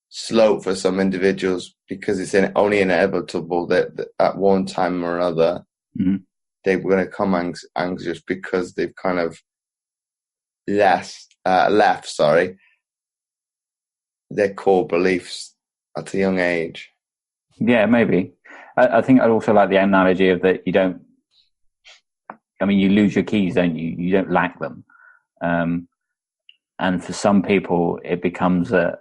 slope for some individuals because it's only inevitable that at one time or another they were going to come anxious because they've kind of left their core beliefs at a young age. Yeah, maybe. I think I'd also like the analogy of that you lose your keys, don't you? You don't lack them. And for some people, it becomes a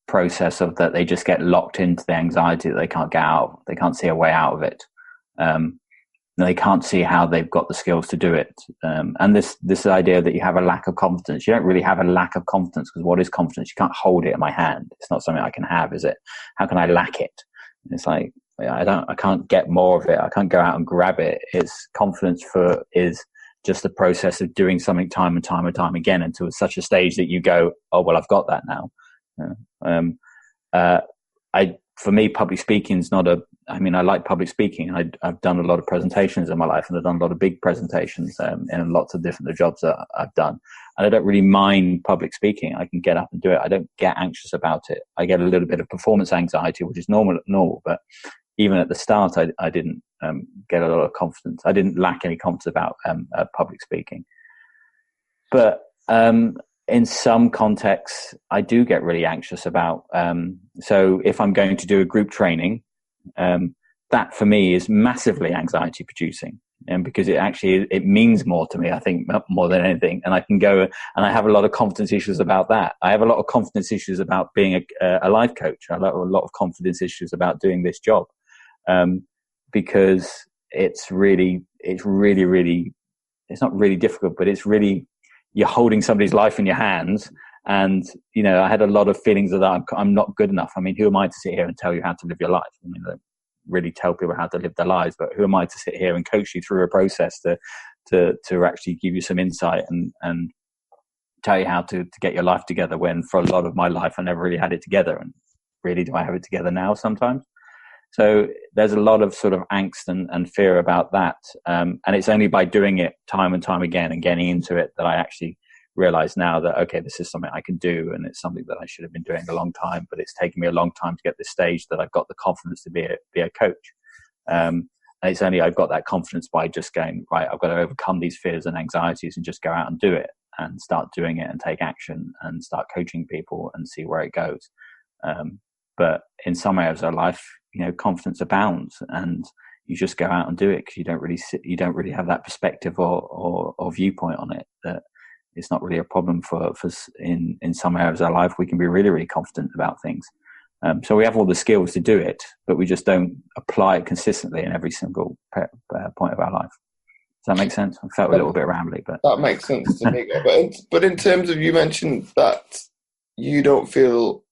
process of that they just get locked into the anxiety that they can't get out. They can't see a way out of it. They can't see how they've got the skills to do it. And this idea that you have a lack of confidence, you don't really have a lack of confidence, because what is confidence? You can't hold it in my hand. It's not something I can have, is it? How can I lack it? It's like, I can't get more of it. I can't go out and grab it. It's confidence is just the process of doing something time and time and time again until it's such a stage that you go, oh, well, I've got that now. For me, public speaking is not I like public speaking. I've done a lot of presentations in my life, and I've done a lot of big presentations in lots of different jobs that I've done. And I don't really mind public speaking. I can get up and do it. I don't get anxious about it. I get a little bit of performance anxiety, which is normal. But even at the start, I didn't get a lot of confidence. I didn't lack any confidence about public speaking. But in some contexts, I do get really anxious about. So if I'm going to do a group training, that for me is massively anxiety producing, and because it means more to me, I think, more than anything. And I can go, and I have a lot of confidence issues about that. I have a lot of confidence issues about being a life coach. I have a lot of confidence issues about doing this job, because it's not really difficult, but it's really, you're holding somebody's life in your hands. And, I had a lot of feelings that I'm not good enough. I mean, who am I to sit here and tell you how to live your life? I mean, I don't really tell people how to live their lives, but who am I to sit here and coach you through a process to actually give you some insight and tell you how to get your life together, when for a lot of my life, I never really had it together. And really, do I have it together now sometimes? So there's a lot of sort of angst and fear about that. And it's only by doing it time and time again and getting into it that I actually realize now that, okay, this is something I can do, and it's something that I should have been doing a long time, but it's taken me a long time to get this stage that I've got the confidence to be a coach. And it's only I've got that confidence by just going, right, I've got to overcome these fears and anxieties and just go out and do it and start doing it and take action and start coaching people and see where it goes. But in some areas of life, confidence abounds, and you just go out and do it because you don't really have that perspective or viewpoint on it. That it's not really a problem for in some areas of our life. We can be really, really confident about things. So we have all the skills to do it, but we just don't apply it consistently in every single point of our life. Does that make sense? I felt a little bit rambly, but that makes sense to me. But in terms of, you mentioned that you don't feel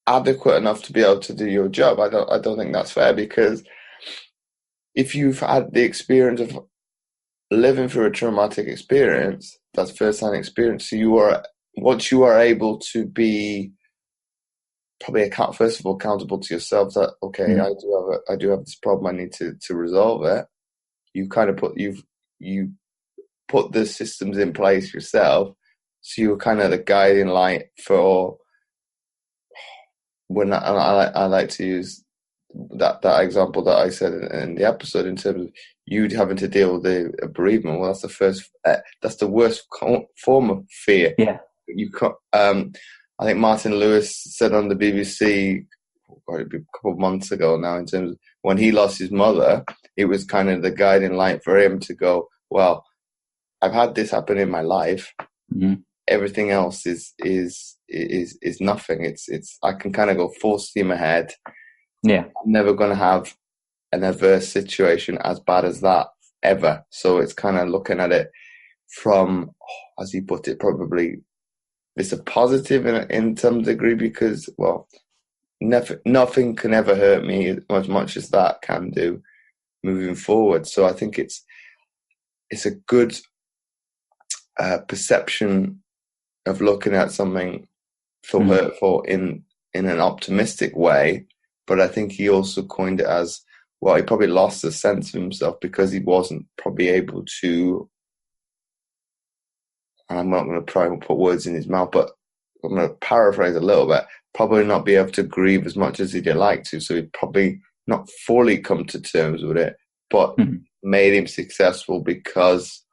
adequate enough to be able to do your job. I don't think that's fair, because if you've had the experience of living through a traumatic experience, that's first-hand experience. So once you are able to be probably first of all accountable to yourself, that okay, I do have this problem, I need to resolve it. You kind of you put the systems in place yourself, so you're kind of the guiding light for. When I like to use that example that I said in the episode, in terms of you having to deal with the bereavement. Well, that's the worst form of fear. Yeah, you can't. I think Martin Lewis said on the BBC a couple of months ago now, in terms of when he lost his mother, it was kind of the guiding light for him to go, well, I've had this happen in my life. Mm-hmm. Everything else is nothing. It's I can kind of go full steam ahead. Yeah, I'm never going to have an adverse situation as bad as that ever. So it's kind of looking at it from, as he put it, probably it's a positive in some degree, because, well, nothing can ever hurt me as much as that can do moving forward. So I think it's a good perception of looking at something so hurtful in an optimistic way. But I think he also coined it as, well, he probably lost the sense of himself because he wasn't probably able to, and I'm not going to try and put words in his mouth, but I'm going to paraphrase a little bit, probably not be able to grieve as much as he'd like to. So he'd probably not fully come to terms with it, but made him successful because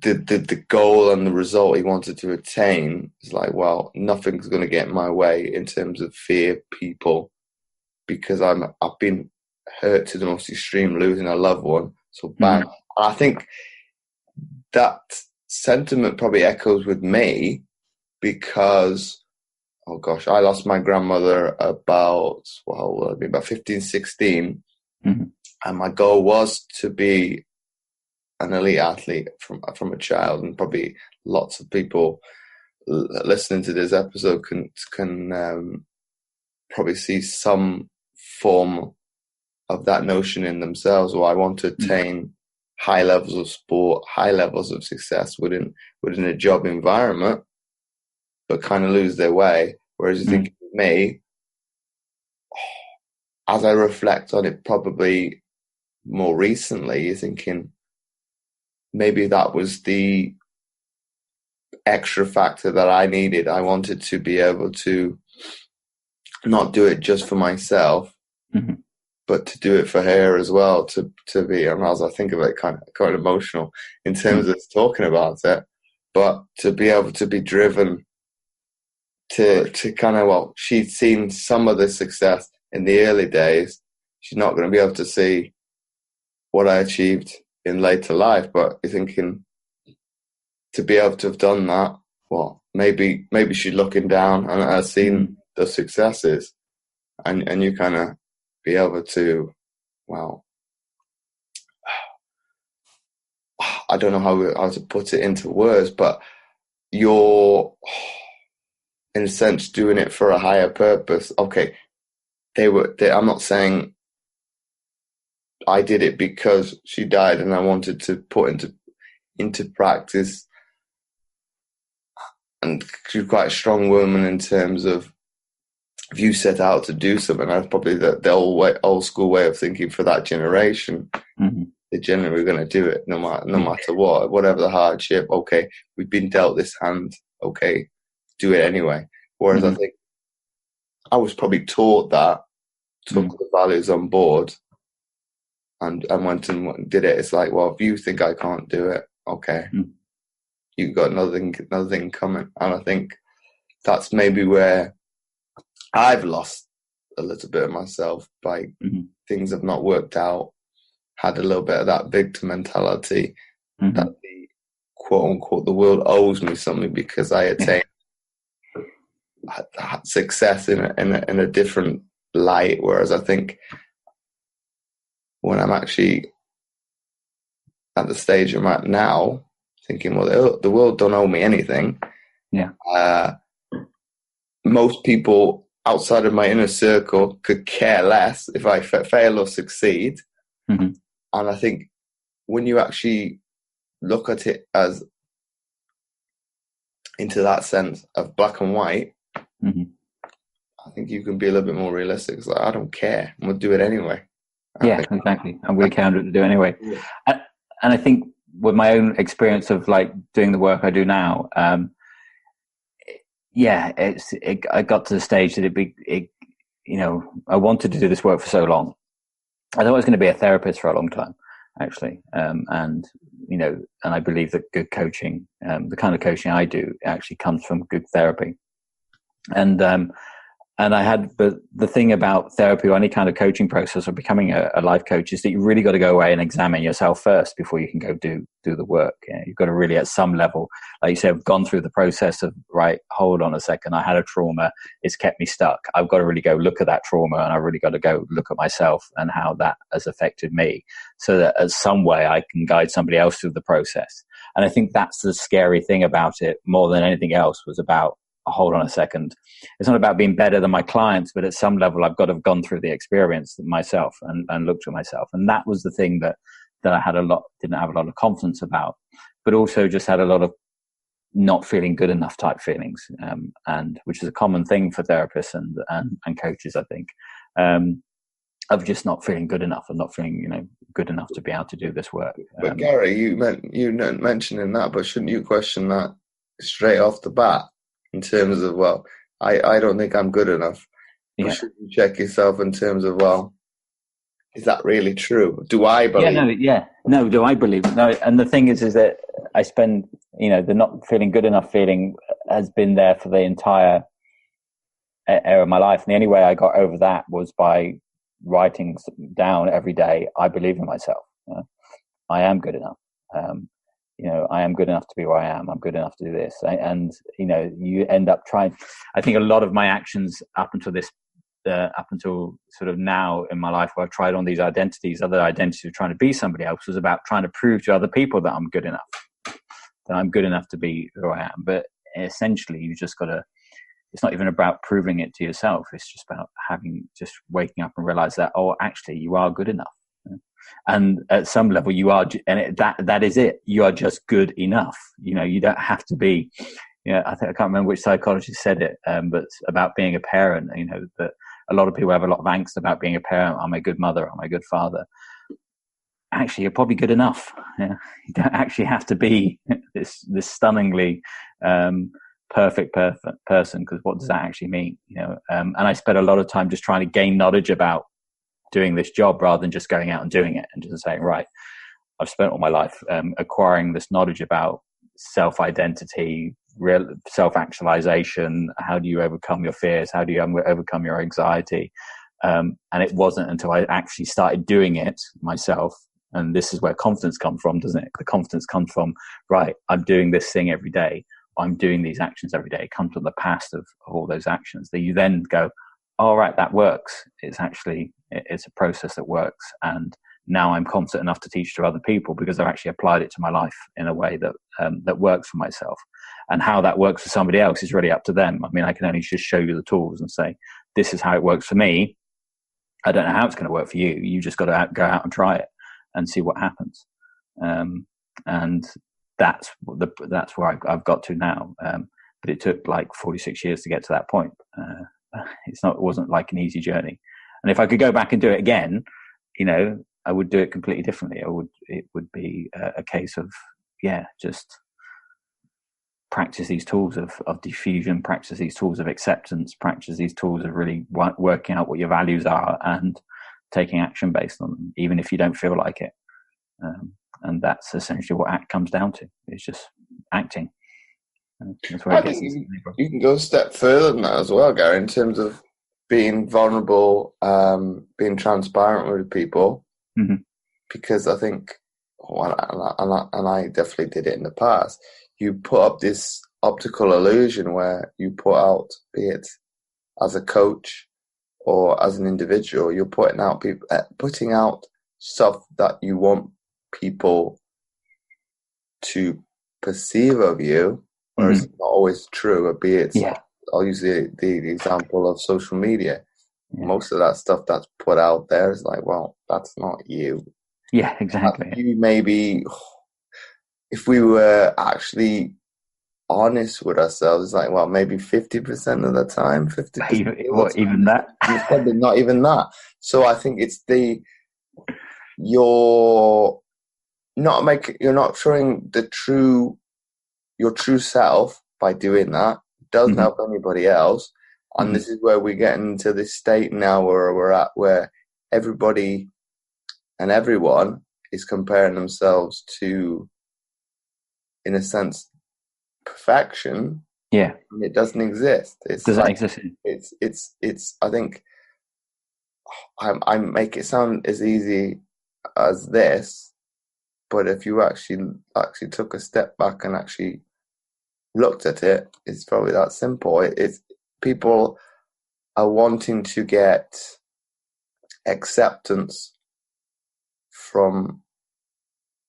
the goal and the result he wanted to attain is like, well, nothing's going to get in my way in terms of fear, people, because I've been hurt to the most extreme, losing a loved one. So bang. I think that sentiment probably echoes with me because, oh gosh, I lost my grandmother about 15, 16. And my goal was to be an elite athlete from a child, and probably lots of people listening to this episode can probably see some form of that notion in themselves. Or I want to attain high levels of sport, high levels of success within a job environment, but kind of lose their way. Whereas you think of me, as I reflect on it, probably more recently, you're thinking maybe that was the extra factor that I needed. I wanted to be able to not do it just for myself, but to do it for her as well. To be, and as I think of it, kind of emotional in terms of talking about it, but to be able to be driven to kind of, well, she'd seen some of the success in the early days. She's not going to be able to see what I achieved in later life, but you're thinking to be able to have done that, well, maybe she's looking down and has seen the successes, and you kind of be able to, well, I don't know how to put it into words, but you're in a sense doing it for a higher purpose. Okay, I'm not saying I did it because she died and I wanted to put into practice. And she's quite a strong woman in terms of, if you set out to do something, that's probably the old school way of thinking for that generation. They're generally going to do it no matter what, whatever the hardship. Okay, we've been dealt this hand. Okay, do it anyway. Whereas I think I was probably taught that, took the values on board, and went and did it. It's like, well, if you think I can't do it, okay, you've got another thing coming. And I think that's maybe where I've lost a little bit of myself by things have not worked out. Had a little bit of that victim mentality that the quote unquote the world owes me something because I attained success in a different light. Whereas I think when I'm actually at the stage I'm at now, thinking, well, the world don't owe me anything. Most people outside of my inner circle could care less if I fail or succeed. And I think when you actually look at it as into that sense of black and white, I think you can be a little bit more realistic. It's like, I don't care. I'm going to do it anyway. Exactly. I'm going to counter it to do it anyway. And I think with my own experience of like doing the work I do now, I got to the stage that I wanted to do this work for so long. I thought I was going to be a therapist for a long time, actually. And I believe that good coaching, the kind of coaching I do, actually comes from good therapy. And I had, but the thing about therapy or any kind of coaching process or becoming a life coach is that you really got to go away and examine yourself first before you can go do the work. You've got to really, at some level, like you said, have gone through the process of, right, hold on a second, I had a trauma, it's kept me stuck. I've got to really go look at that trauma, and I really got to go look at myself and how that has affected me, so that at some way I can guide somebody else through the process. And I think that's the scary thing about it, more than anything else, was about, hold on a second, it's not about being better than my clients, but at some level I've got to have gone through the experience myself and looked at myself. And that was the thing that I didn't have a lot of confidence about, but also just had a lot of not feeling good enough type feelings, and which is a common thing for therapists and coaches, I think, of just not feeling good enough and not feeling good enough to be able to do this work. But Gary, you mentioning that, but shouldn't you question that straight off the bat? In terms of, well, I don't think I'm good enough. But should you check yourself in terms of, well, Is that really true? Do I believe? No, do I believe it? No, and the thing is that I spend, the not feeling good enough feeling has been there for the entire era of my life. And the only way I got over that was by writing down every day, I believe in myself. I am good enough. I am good enough to be where I am. I'm good enough to do this. And you end up trying. I think a lot of my actions up until sort of now in my life, where I've tried on these other identities of trying to be somebody else, was about trying to prove to other people that I'm good enough, that I'm good enough to be who I am. But essentially, you just got to. It's not even about proving it to yourself. It's just about just waking up and realize that, actually, you are good enough. And at some level you are, and that is it. You are just good enough. You don't have to be, I can't remember which psychologist said it, but it's about being a parent, that a lot of people have a lot of angst about being a parent. Am I a good mother? Am I a good father? Actually, you're probably good enough. You don't actually have to be this stunningly, perfect person, because what does that actually mean? And I spent a lot of time just trying to gain knowledge about doing this job rather than just going out and doing it and just saying, right, I've spent all my life acquiring this knowledge about self-identity, real self-actualization. How do you overcome your fears? How do you overcome your anxiety? And it wasn't until I actually started doing it myself, and this is where confidence comes from, doesn't it? The confidence comes from, right, I'm doing this thing every day. I'm doing these actions every day. It comes from the past of all those actions that you then go, all right, that works. It's a process that works. And now I'm confident enough to teach to other people because I've actually applied it to my life in a way that works for myself. And how that works for somebody else is really up to them. I mean, I can only just show you the tools and say, this is how it works for me. I don't know how it's going to work for you. You just got to go out and try it and see what happens. And that's where I've got to now. But it took like 46 years to get to that point. It wasn't like an easy journey. And if I could go back and do it again, I would do it completely differently. It would be a case of, just practice these tools of diffusion, practice these tools of acceptance, practice these tools of really working out what your values are and taking action based on them, even if you don't feel like it. And that's essentially what ACT comes down to. It's just acting. That's where I think you can go a step further than that as well, Gary, in terms of being vulnerable, being transparent with people. Mm-hmm. Because I think, and I definitely did it in the past, you put up this optical illusion where you put out, be it as a coach or as an individual, you're putting out stuff that you want people to perceive of you, whereas it's not always true. Or be it, I'll use the example of social media. Yeah. Most of that stuff that's put out there is like, well, that's not you. Yeah, exactly. You maybe, if we were actually honest with ourselves, it's like, well, maybe 50% of the time, 50%. Even that? It's probably not even that. So I think it's you're not showing your true self by doing that. It doesn't help anybody else. And this is where we get into this state now where we're at, where everybody and everyone is comparing themselves to, in a sense, perfection. Yeah. And it doesn't exist. Does that exist? It's, I think, I make it sound as easy as this, but if you actually took a step back and actually looked at it, it's probably that simple. It's people are wanting to get acceptance from,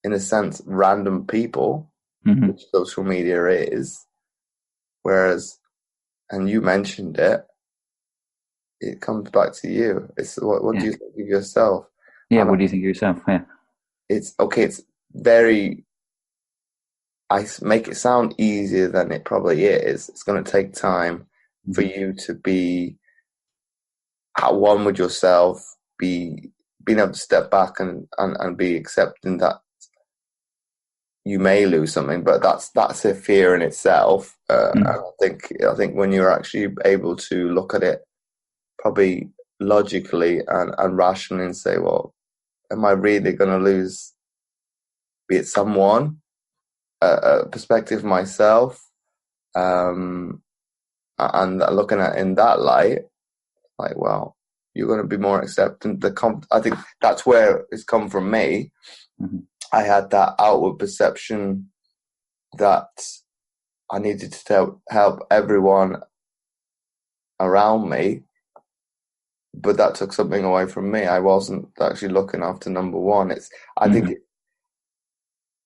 in a sense, random people, which social media is. Whereas, and you mentioned it, it comes back to you. It's what do you think of yourself? Yeah, what do you think of yourself? Yeah. It's okay. It's very. I make it sound easier than it probably is. It's going to take time for you to be at one with yourself, being able to step back and be accepting that you may lose something, but that's a fear in itself. And I think when you're actually able to look at it probably logically and rationally and say, well, am I really going to lose, be it someone, a perspective myself, and looking at it in that light, like, well, you're going to be more acceptant. I think that's where it's come from me. Mm-hmm. I had that outward perception that I needed to help everyone around me, but that took something away from me. I wasn't actually looking after number one. I think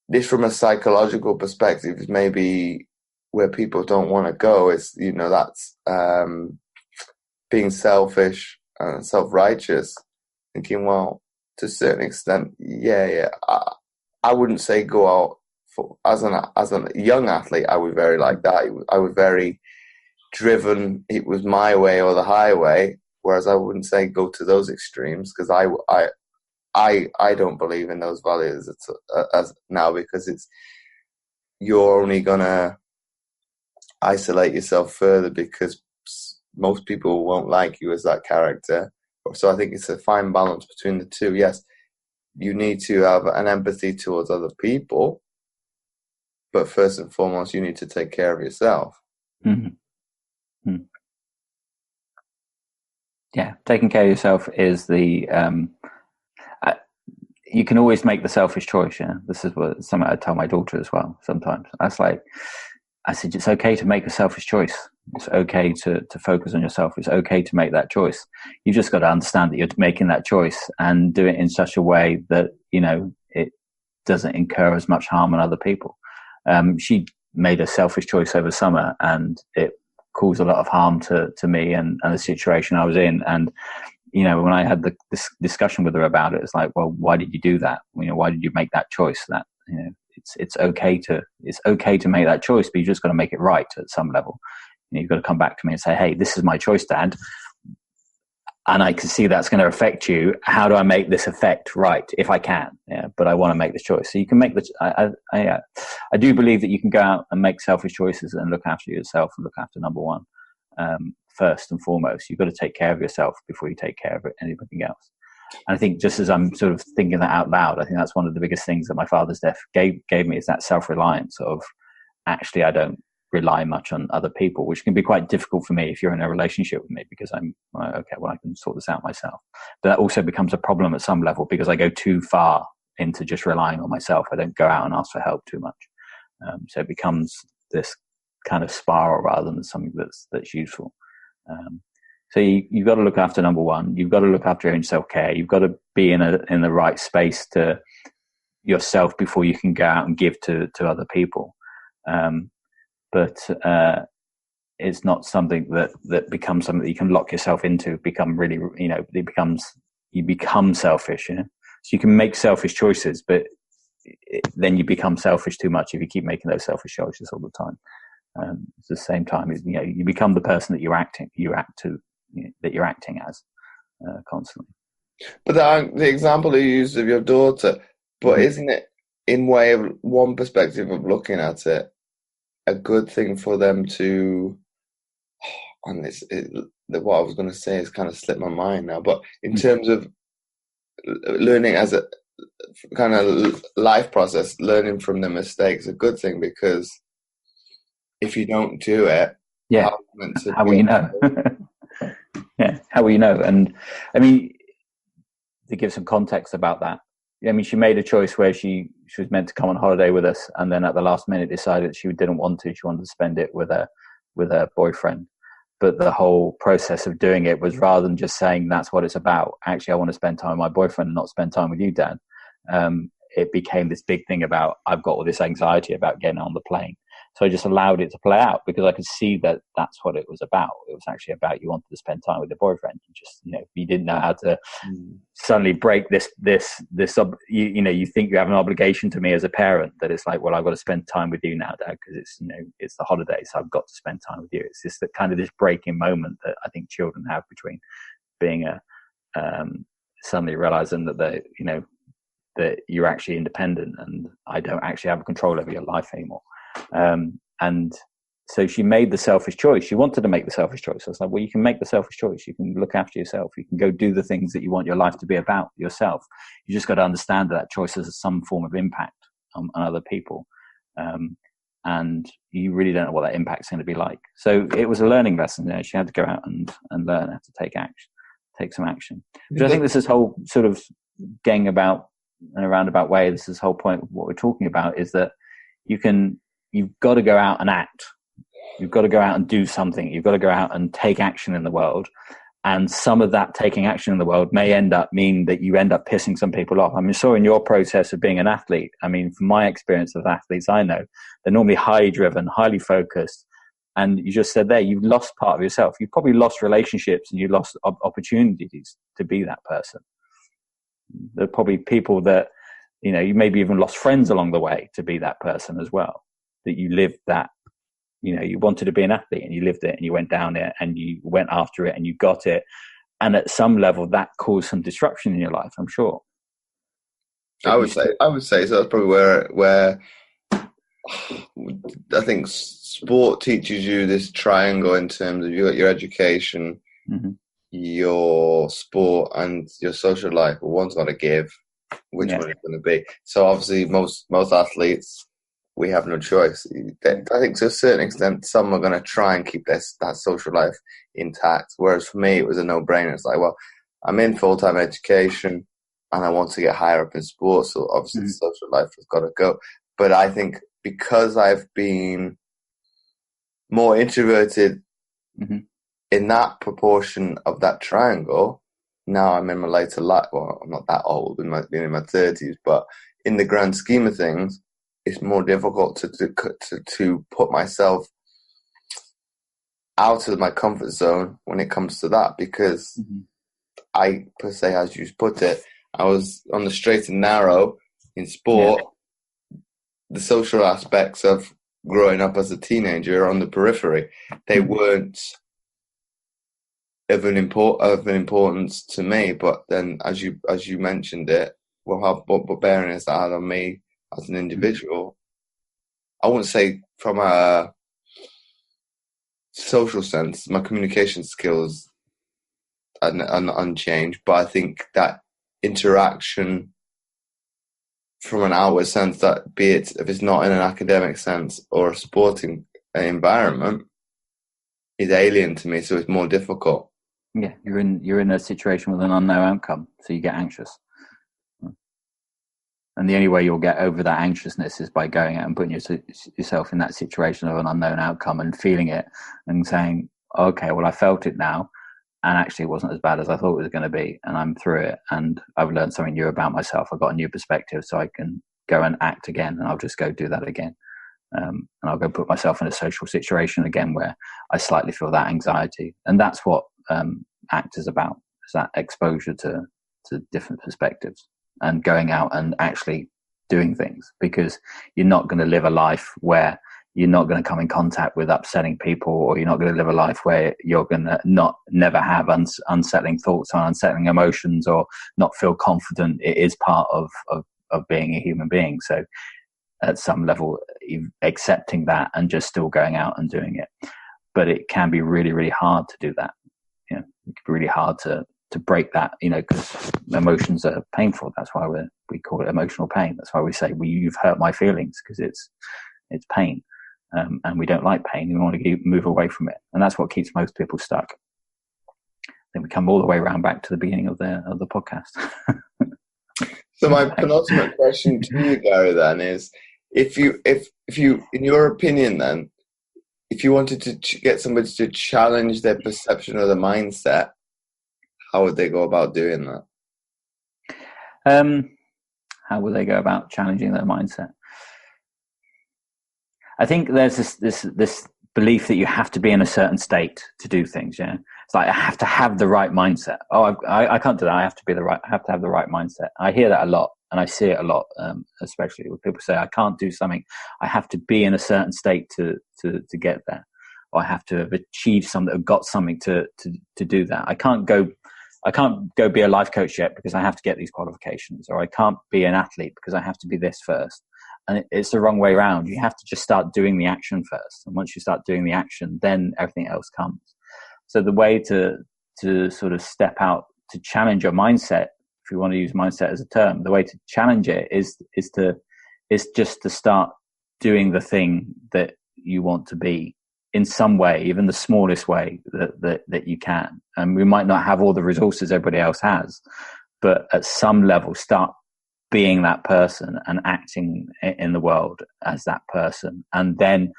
this, from a psychological perspective, is maybe where people don't want to go. It's, that's being selfish and self-righteous, thinking, well, to a certain extent, yeah. I wouldn't say go out as a young athlete. I was very like that. I was very driven. It was my way or the highway. Whereas I wouldn't say go to those extremes, because I don't believe in those values as now, because you're only gonna isolate yourself further, because most people won't like you as that character. So I think it's a fine balance between the two. Yes, you need to have an empathy towards other people, but first and foremost, you need to take care of yourself. Mm-hmm. Mm-hmm. Yeah, taking care of yourself is the you can always make the selfish choice. Yeah, this is something I tell my daughter as well sometimes. I said, it's okay to make a selfish choice. It's okay to focus on yourself. It's okay to make that choice. You just got to understand that you're making that choice, and do it in such a way that, it doesn't incur as much harm on other people. She made a selfish choice over summer, and it caused a lot of harm to me and the situation I was in. And, when I had this discussion with her about it, it's like, well, why did you do that? Why did you make that choice? That, it's okay to make that choice, but you just got to make it right at some level. You've got to come back to me and say, hey, this is my choice, Dad, and I can see that's going to affect you. How do I make this affect right, if I can? Yeah, but I want to make this choice. So you can make this. I do believe that you can go out and make selfish choices and look after yourself and look after number one. First and foremost, you've got to take care of yourself before you take care of anything else. And I think, just as I'm sort of thinking that out loud, I think that's one of the biggest things that my father's death gave me, is that self-reliance of, actually, I don't rely much on other people, which can be quite difficult for me if you're in a relationship with me, because I'm okay, well, I can sort this out myself. But that also becomes a problem at some level, because I go too far into just relying on myself. I don't go out and ask for help too much. So it becomes this kind of spiral rather than something that's useful. So you've got to look after number one. You've got to look after your own self-care. You've got to be in the right space to yourself before you can go out and give to other people. But it's not something that becomes something that you can lock yourself into. Become really, you become selfish. So you can make selfish choices, but then you become selfish too much if you keep making those selfish choices all the time. At the same time, you become the person that you're acting as constantly. But the example you used of your daughter, but Mm-hmm. isn't it, in way of one perspective of looking at it, a good thing for them to, and what I was going to say has kind of slipped my mind now, but in terms of learning as a kind of life process, learning from the mistakes, a good thing, because if you don't do it, Yeah, how will you know? Yeah, how will you know? And I mean, to give some context about that, I mean, she made a choice where she was meant to come on holiday with us, and then at the last minute decided she didn't want to. She wanted to spend it with her boyfriend. But the whole process of doing it was, rather than just saying that's what it's about, actually, I want to spend time with my boyfriend and not spend time with you, Dad. It became this big thing about, I've got all this anxiety about getting on the plane. So I just allowed it to play out, because I could see that that's what it was about. It was actually about, you wanted to spend time with your boyfriend. You didn't know how to suddenly break this, you think you have an obligation to me as a parent, that it's like, well, I've got to spend time with you now, Dad, because it's the holidays, so I've got to spend time with you. It's just that kind of this breaking moment that I think children have between being suddenly realizing that that you're actually independent and I don't actually have control over your life anymore. And so she made the selfish choice. She wanted to make the selfish choice. I was like, well, you can make the selfish choice. You can look after yourself. You can go do the things that you want your life to be about yourself. You just got to understand that choice has some form of impact on other people. And you really don't know what that impact's going to be like. So it was a learning lesson there. She had to go out and learn how to take some action. But I think this whole sort of getting about in a roundabout way, this is the whole point of what we're talking about, is that you've got to go out and act. You've got to go out and do something. You've got to go out and take action in the world. And some of that taking action in the world may mean that you end up pissing some people off. I mean, so in your process of being an athlete, I mean, from my experience of athletes I know, they're normally highly driven, highly focused. And you just said there, you've lost part of yourself. You've probably lost relationships and you lost opportunities to be that person. There are probably people that, you maybe even lost friends along the way to be that person as well, that you lived that. You wanted to be an athlete and you lived it and you went down it and you went after it and you got it. And at some level that caused some disruption in your life, I'm sure. I would say so. That's probably where I think sport teaches you this triangle in terms of your education, mm-hmm. your sport and your social life. Well, one's got to give. Which one is going to be? So obviously most athletes, we have no choice. I think to a certain extent, some are going to try and keep that social life intact. Whereas for me, it was a no-brainer. It's like, well, I'm in full-time education and I want to get higher up in sports. So obviously the social life has got to go. But I think because I've been more introverted in that proportion of that triangle, now I'm in my later life. Well, I'm not that old, in my 30s, but in the grand scheme of things, it's more difficult to put myself out of my comfort zone when it comes to that, because I, per se, as you put it, I was on the straight and narrow in sport. Yeah. The social aspects of growing up as a teenager are on the periphery. They weren't of an importance to me. But then, as you mentioned it, well, what bearing has that had on me as an individual? I wouldn't say from a social sense, my communication skills are unchanged, but I think that interaction from an outward sense, that be it if it's not in an academic sense or a sporting environment, is alien to me, so it's more difficult. Yeah, you're in a situation with an unknown outcome, so you get anxious. And the only way you'll get over that anxiousness is by going out and putting yourself in that situation of an unknown outcome and feeling it and saying, okay, well, I felt it now. And actually it wasn't as bad as I thought it was going to be. And I'm through it. And I've learned something new about myself. I've got a new perspective, so I can go and act again. And I'll just go do that again. And I'll go put myself in a social situation again where I slightly feel that anxiety. And that's what ACT is about, is that exposure to different perspectives. And going out and actually doing things, because you're not going to live a life where you're not going to come in contact with upsetting people, or you're not going to live a life where you're going to never have unsettling thoughts or unsettling emotions or not feel confident. It is part of being a human being. So at some level, accepting that and just still going out and doing it. But it can be really, really hard to do that. It can be really hard to break that, because emotions are painful. That's why we call it emotional pain. That's why we say, well, you've hurt my feelings, because it's pain. And we don't like pain. We want to move away from it. And that's what keeps most people stuck. Then we come all the way around back to the beginning of the podcast. So my penultimate question to you, Gary, then is, if you, in your opinion, then, if you wanted to get somebody to challenge their perception or their mindset, how would they go about doing that? How would they go about challenging their mindset? I think there's this belief that you have to be in a certain state to do things. Yeah, it's like I have to have the right mindset. Oh, I can't do that. I have to have the right mindset. I hear that a lot, and I see it a lot, especially when people say I can't do something. I have to be in a certain state to get there, or I have to have achieved something, or got something to do that. I can't go be a life coach yet because I have to get these qualifications, or I can't be an athlete because I have to be this first. and it's the wrong way around. You have to just start doing the action first. And once you start doing the action, then everything else comes. So the way to sort of step out, to challenge your mindset, if you want to use mindset as a term, the way to challenge it is just to start doing the thing that you want to be in some way, even the smallest way that you can. And we might not have all the resources everybody else has, but at some level, start being that person and acting in the world as that person, and then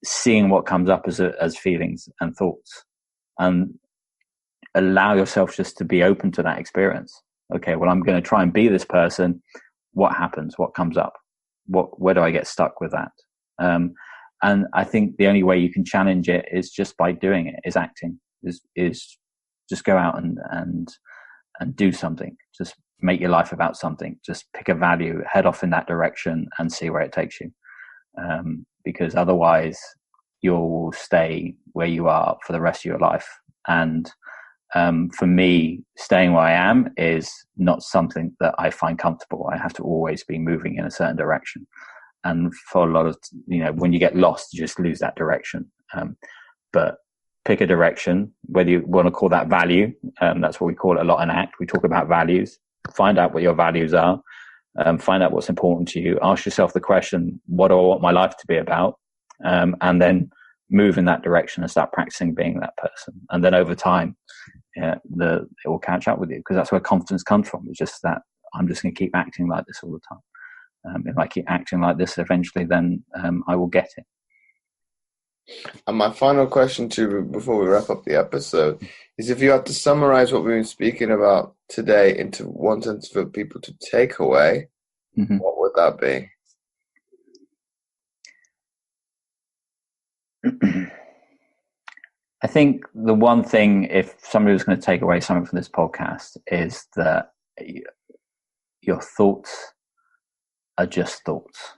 seeing what comes up as feelings and thoughts, and allow yourself just to be open to that experience. Okay, well, I'm going to try and be this person. What happens? What comes up? Where do I get stuck with that? And I think the only way you can challenge it is just by doing it, is acting, is just go out and do something. Just make your life about something. Just pick a value, head off in that direction, and see where it takes you. Because otherwise you'll stay where you are for the rest of your life. And for me, staying where I am is not something that I find comfortable. I have to always be moving in a certain direction. And for a lot of, when you get lost, you just lose that direction. But pick a direction, whether you want to call that value. That's what we call it a lot in ACT. We talk about values. Find out what your values are. Find out what's important to you. Ask yourself the question, what do I want my life to be about? And then move in that direction and start practicing being that person. And then over time, it will catch up with you, because that's where confidence comes from. It's just that I'm just going to keep acting like this all the time. If I keep acting like this, eventually then I will get it. And my final question to you before we wrap up the episode is, if you had to summarize what we've been speaking about today into one sentence for people to take away, what would that be? I think the one thing, if somebody was going to take away something from this podcast, is that your thoughts are just thoughts,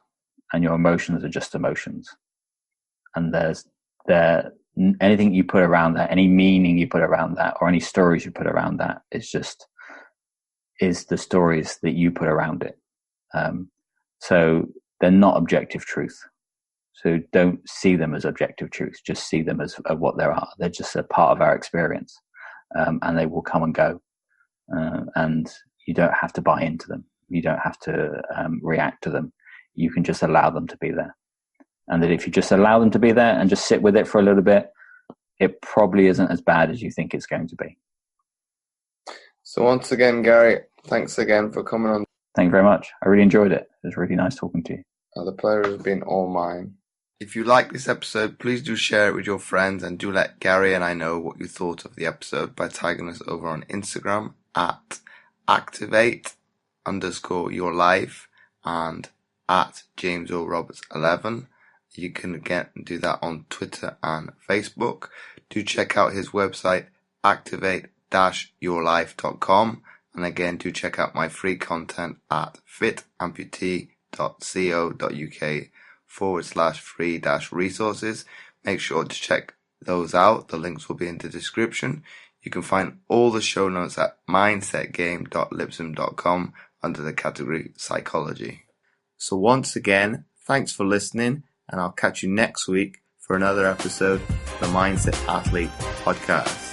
and your emotions are just emotions. And anything you put around that, any meaning you put around that, or any stories you put around that, is the stories that you put around it. So they're not objective truth. So don't see them as objective truths. Just see them as what they are. They're just a part of our experience, and they will come and go. And you don't have to buy into them. You don't have to react to them. You can just allow them to be there. And that if you just allow them to be there and just sit with it for a little bit, it probably isn't as bad as you think it's going to be. So once again, Gary, thanks again for coming on. Thank you very much. I really enjoyed it. It was really nice talking to you. The pleasure has been all mine. If you like this episode, please do share it with your friends, and do let Gary and I know what you thought of the episode by tagging us over on Instagram at activate_your_life and at James O. Roberts 11. You can again do that on Twitter and Facebook. Do check out his website, activate-yourlife.com. And again, do check out my free content at fitamputee.co.uk/free-resources. Make sure to check those out. The links will be in the description. You can find all the show notes at mindsetgame.libsyn.com under the category Psychology. So once again, thanks for listening, and I'll catch you next week for another episode of the Mindset Athlete Podcast.